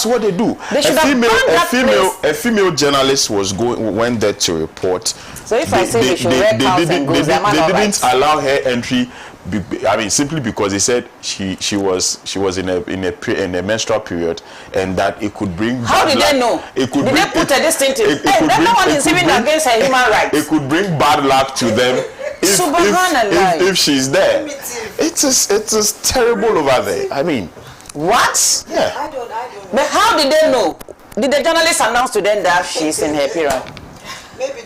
what they do. They should a female journalist went there to report. So if they didn't allow her entry. I mean, simply because they said she was in a menstrual period, and that it could bring. How did they know? Did they put a distinctive? That one is even against her human rights. It could bring bad luck to them if she's there. It is terrible over there. I mean, what? Yeah. I don't. But how did they know? Did the journalist announce to them that she's in her period? Maybe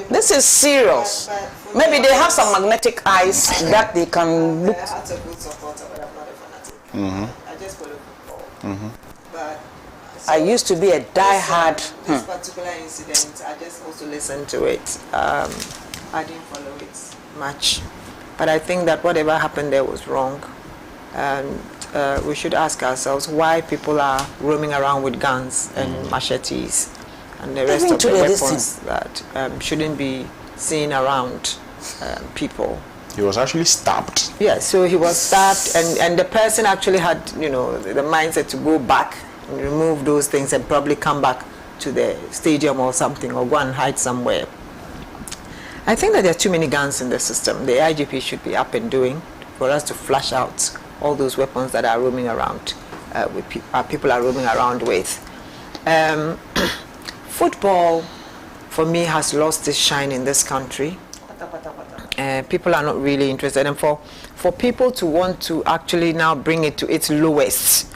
this is serious. Maybe they have some magnetic eyes that they can look. I had a good supporter, but I'm not a fanatic. I just follow football. But I used to be a die-hard. This particular incident, I just also listened to it. I didn't follow it much, but I think that whatever happened there was wrong, and we should ask ourselves why people are roaming around with guns and machetes and the rest of the weapons that shouldn't be seen around people. He was actually stabbed. Yeah, so he was stabbed, and the person actually had, the mindset to go back and remove those things and probably come back to the stadium or something, or go and hide somewhere. I think that there are too many guns in the system. The IGP should be up and doing for us to flush out all those weapons that are roaming around, people are roaming around with. Football, for me, has lost its shine in this country. People are not really interested, and for people to want to actually now bring it to its lowest,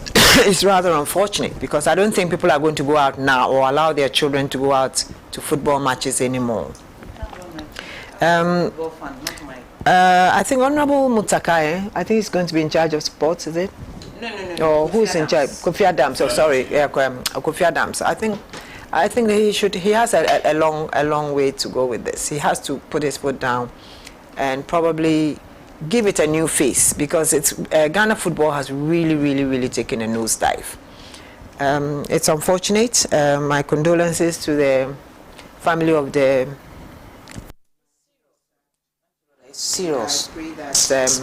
it's rather unfortunate, because I don't think people are going to go out now or allow their children to go out to football matches anymore. I think Honorable Mutakai, I think he's going to be in charge of sports, is it? No. Or who's in charge? Kofi Adams. Oh, sorry, Kofi Adams. I think he has a long way to go with this. He has to put his foot down and probably give it a new face, because it's Ghana football has really taken a nosedive. It's unfortunate. My condolences to the family of the. Serious. I pray that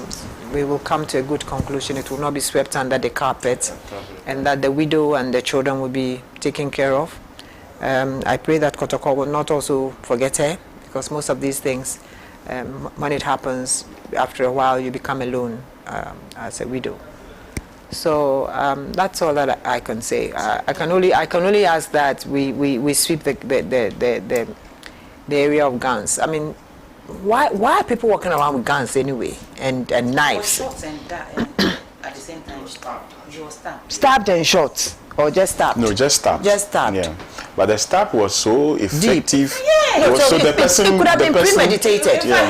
we will come to a good conclusion. It will not be swept under the carpet, and that the widow and the children will be taken care of. I pray that Kotoko will not also forget her, because most of these things, when it happens, after a while you become alone as a widow. So that's all that I can say. I can only ask that we sweep the area of guns. I mean, why are people walking around with guns anyway, and knives? At the same time, he was stabbed. Stabbed and shot, or just stabbed? No, just stabbed. Just stabbed. Yeah, but the stab was so effective. Yeah, so the person it could have been premeditated. Yeah.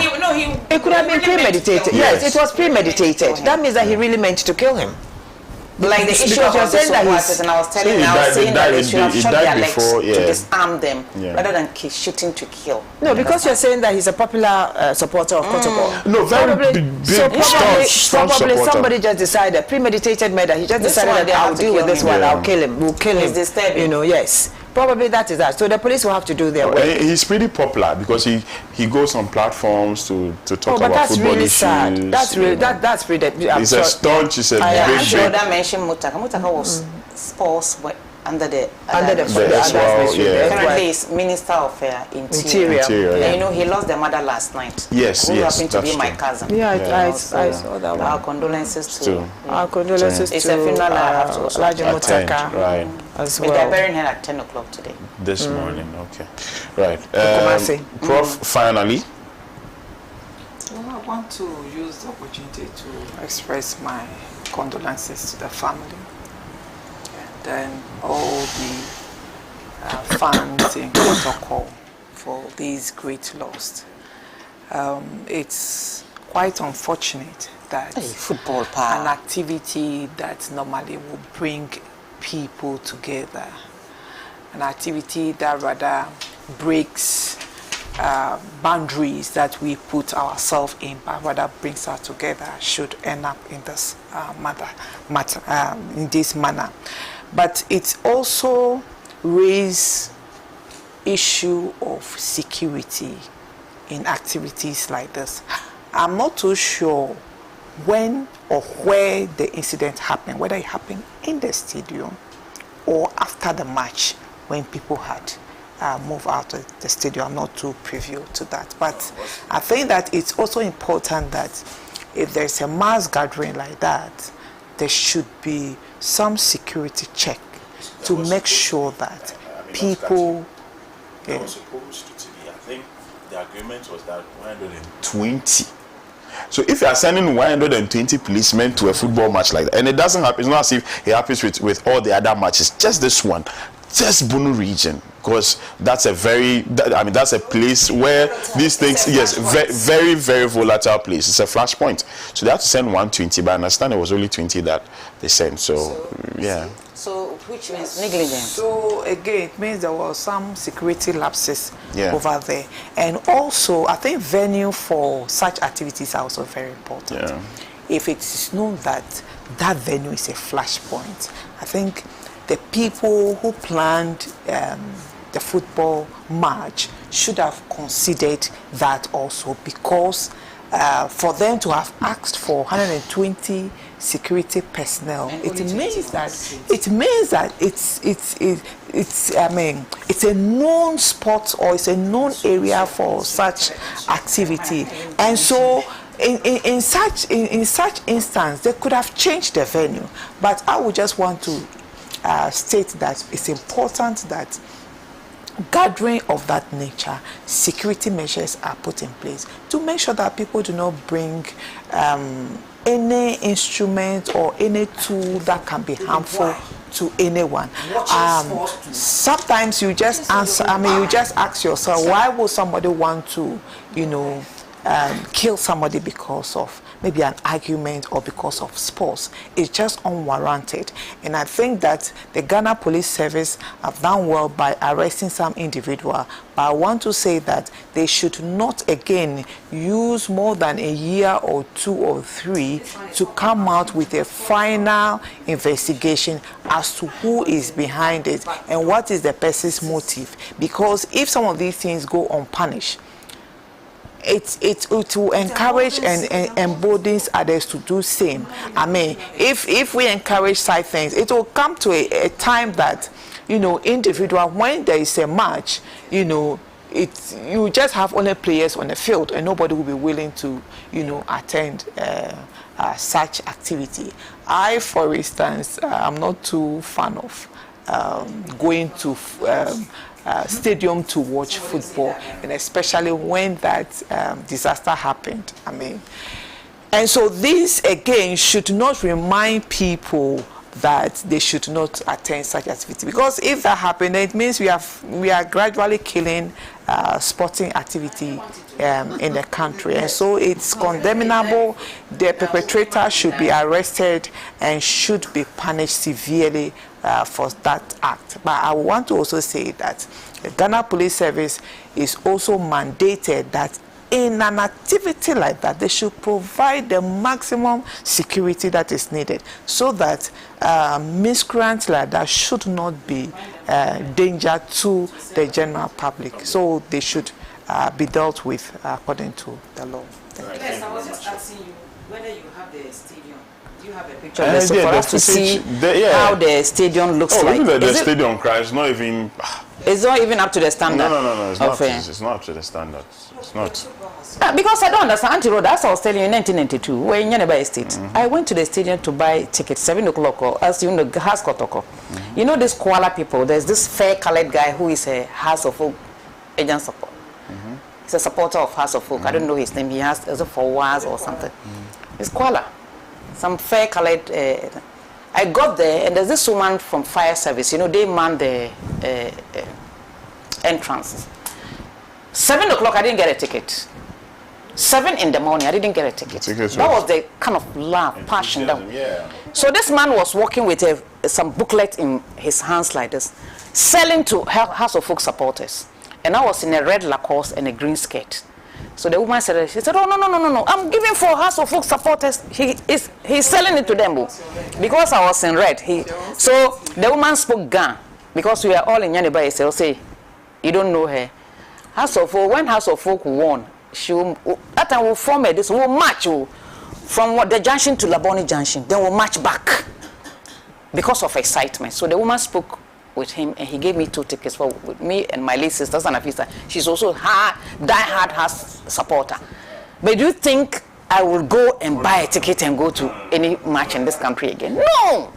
It could have been premeditated. Yes, it was premeditated. That means that he really meant to kill him. Like the issue of the supporters, and I was telling saying that they should have shot their legs to disarm them rather than shooting to kill. No, because you're saying that he's a popular supporter of Kotoko. No, probably somebody just decided, premeditated murder. He just decided that I'll deal with this one. I'll kill him. We'll kill him. It's disturbing. Yes. Probably that is that. So the police will have to do their work. He's pretty popular because he goes on platforms to talk but about that's football really issues. Sad. That's really that's pretty. He's a staunch. He's a I'm sure that mentioned Mutaka. Mutaka was sports under the currently is Minister of Interior. And he lost the mother last night. Yes, who happened to be my cousin. I saw that one. Our condolences to. Our condolences to. It's a funeral I have to Mutaka. Right. As well. They're burying her at 10 o'clock today. This morning, okay. Right. Prof, finally. Well, I want to use the opportunity to express my condolences to the family and then all the fans in Kotoko for these great loss. It's quite unfortunate that football an activity that normally would bring people together, an activity that rather breaks boundaries that we put ourselves in, but rather brings us together, should end up in this in this manner. But it also raises issue of security in activities like this. I'm not too sure when or where the incident happened, whether it happened in the stadium or after the match when people had moved out of the stadium. I'm not too privy to that. But I think that it's also important that if there's a mass gathering like that, there should be some security check to make sure that people... That was supposed to be, I think the agreement was that 120. So if you are sending 120 policemen to a football match like that, and it doesn't happen, it's not as if it happens with all the other matches, just this one, just Bunu region, because that's a that's a place where these things, yes, very, very volatile place. It's a flashpoint. So they have to send 120, but I understand it was only 20 that they sent. So yeah. So which means negligence. So again, it means there was some security lapses over there. And also, I think venue for such activities are also very important. Yeah. If it's known that that venue is a flashpoint, I think the people who planned the football match should have considered that also, because for them to have asked for 120 security personnel, it means that it's a known spot, or it's a known area for such activity. And so in such instance, they could have changed the venue. But I would just want to state that it's important that gathering of that nature, security measures are put in place to make sure that people do not bring any instrument or any tool that can be harmful to anyone. Sometimes you just answer, you just ask yourself, why would somebody want to, kill somebody because of maybe an argument or because of sports? It's just unwarranted. And I think that the Ghana Police Service have done well by arresting some individual. But I want to say that they should not again use more than a year or 2 or 3 to come out with a final investigation as to who is behind it and what is the person's motive. Because if some of these things go unpunished, it will encourage and emboldens others to do same. If we encourage such things, it will come to a time that, individual, when there is a match, you just have only players on the field and nobody will be willing to, attend such activity. I, for instance, I'm not too fan of going to stadium to watch football, and especially when that disaster happened. And so this again should not remind people that they should not attend such activity, because if that happened, it means we are gradually killing sporting activity in the country. And so it's condemnable. The perpetrator should be arrested and should be punished severely for that act. But I want to also say that the Ghana Police Service is also mandated that in an activity like that, they should provide the maximum security that is needed, so that miscreants like that should not be danger to the general public. So they should be dealt with according to the law. Yes, I was just asking you whether you have the stadium. Do you have a picture of for us to see how the stadium looks like? The stadium cries, not even... It's not even up to the standard. No. It's not up to the standard. It's not. Because I don't understand. Anti-Road, that's what I was telling you in 1992, when in Yeneba Estate. I went to the stadium to buy tickets, 7 o'clock, or as you know, House Kotoko. You know these Kuala people, there's this fair-colored guy who is a House of Folk agent support. He's a supporter of House of Folk. I don't know his name. He has a for Waz or something. It's Kuala. Some fair-colored... I got there, and there's this woman from fire service. They man the entrance. 7 o'clock, I didn't get a ticket. 7 in the morning, I didn't get a ticket. That was the kind of love, passion. So this man was walking with some booklet in his hands like this, selling to House of Folk supporters. And I was in a red Lacoste and a green skirt. So the woman said, she said, oh, no, I'm giving for House of Folk supporters. He's selling it to them. Because I was in red. So the woman spoke Ghana, because we are all in Yaniba. He said, say, you don't know her. House of Folk, when House of Folk won, that time we'll form this, we'll march from the junction to Laboni Junction. Then we'll march back because of excitement. So the woman spoke with him, and he gave me 2 tickets for with me and my late sister, Sanafisa. She's also die-hard House supporter. But do you think I will go and buy a ticket and go to any match in this country again? No!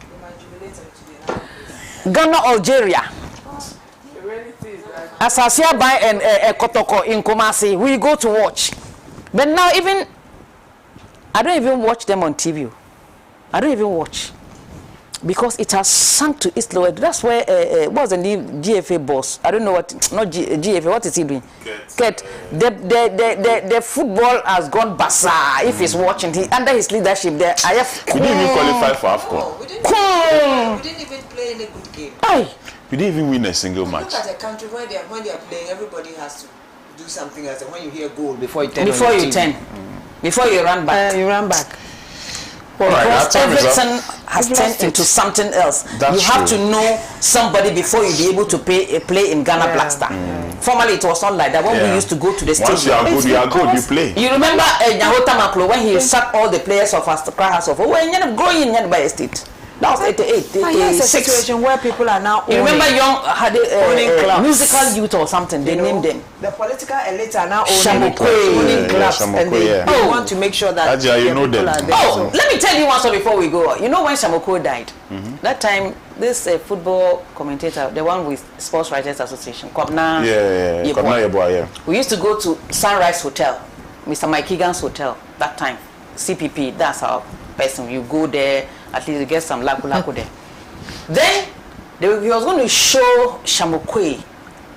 Ghana, Algeria. As I see by a Kotoko in Kumasi, we go to watch. But now I don't even watch them on TV. I don't even watch. Because it has sunk to its lower. That's where what's the name GFA boss? I don't know what, not GFA. What is he doing? Kurt. The football has gone bazaar. If he's watching, under his leadership, there I have. We didn't even qualify for AFCON. No, we didn't even play in a good game. Aye. We didn't even win a single match. Look at a country where when they are playing, everybody has to do something else. And when you hear goal, before you turn, before you run back, you run back. All right, because everything has turned into something else. You have to know somebody before you be able to play in Ghana Black Star. Formerly, it was not like that. When we used to go to the stadium, once you are good, you play. You remember Nyahota Maklo when he sacked all the players of Accra House of when you're growing in by a state. That was 88, 86. Here's a situation where people are now you remember young had musical youth or something, they named them. The political elite are now owning clubs, and they want to make sure that you know them. Oh, let me tell you one story before we go. You know when Shamoko died? That time, this football commentator, the one with Sports Writers Association, Kobna Yeboah, we used to go to Sunrise Hotel, Mr. Mike Egan's hotel, that time, CPP, that's our person. You go there, at least you get some laku there. Then he was going to show Shamokwe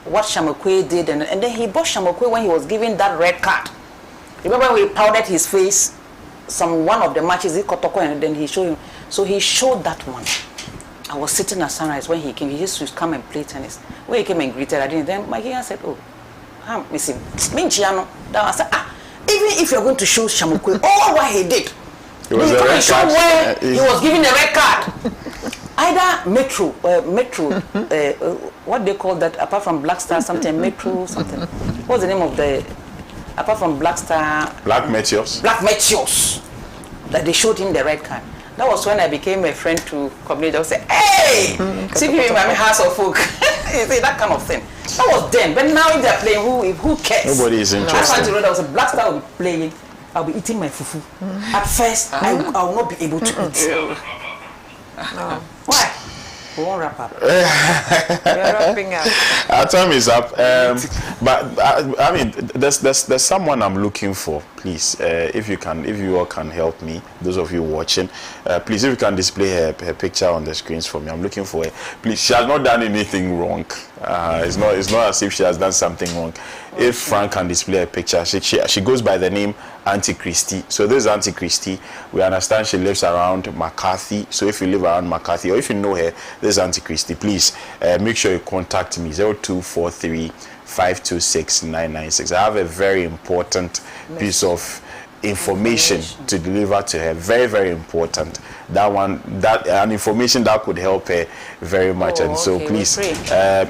what Shamokwe did, and then he bought Shamokwe when he was given that red card. Remember when he powdered his face, one of the matches, he Kotoko, and then he showed him. So he showed that one. I was sitting at Sunrise when he came. He used to come and play tennis. When he came and greeted, I didn't. Then my Gigan said, "Oh, I'm missing Minchiano." I said, even if you're going to show Shamokwe all what he did, he was given a red card. Either Metro, what they call that, apart from Black Star, something, Metro, something. What's the name of apart from Black Star? Black Meteors. Black Meteors. That they showed him the red card. That was when I became a friend to community. I would say, hey, see me in my House of Folk. You see, that kind of thing. That was then. But now if they're playing, who cares? Nobody is interested. I was a Black Star will be playing. I'll be eating my fufu. At first, I will not be able to eat. No. Why? We won't wrap up. We're wrapping up. Our time is up. But I mean, there's someone I'm looking for. Please, if you all can help me, those of you watching, please, if you can display her picture on the screens for me. I'm looking for her. Please, she has not done anything wrong. It's not as if she has done something wrong. If Frank can display a picture, she goes by the name Auntie Christie. So this is Auntie Christie. We understand she lives around McCarthy. So if you live around McCarthy, or if you know her, this is Auntie Christie. Please make sure you contact me 0243 526 996. I have a very important piece of information to deliver to her. Very, very important. An information that could help her very much. And so please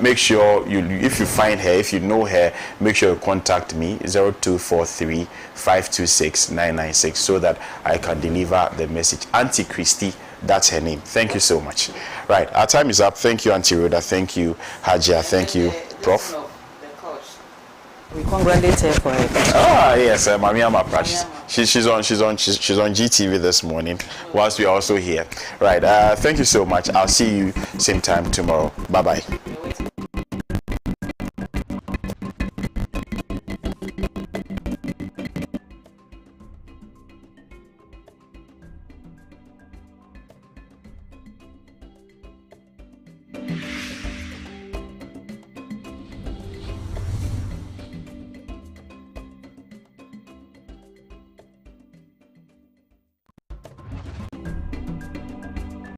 make sure if you find her, if you know her, make sure you contact me 0243 526 996 so that I can deliver the message. Auntie Christie, that's her name. Thank you so much. Right, our time is up. Thank you, Auntie Rhoda. Thank you, Hajia. Thank you, Prof. We congratulate her for her. Yes, Mamiama Prash. She's on GTV this morning, whilst we are also here. Right. Thank you so much. I'll see you same time tomorrow. Bye bye.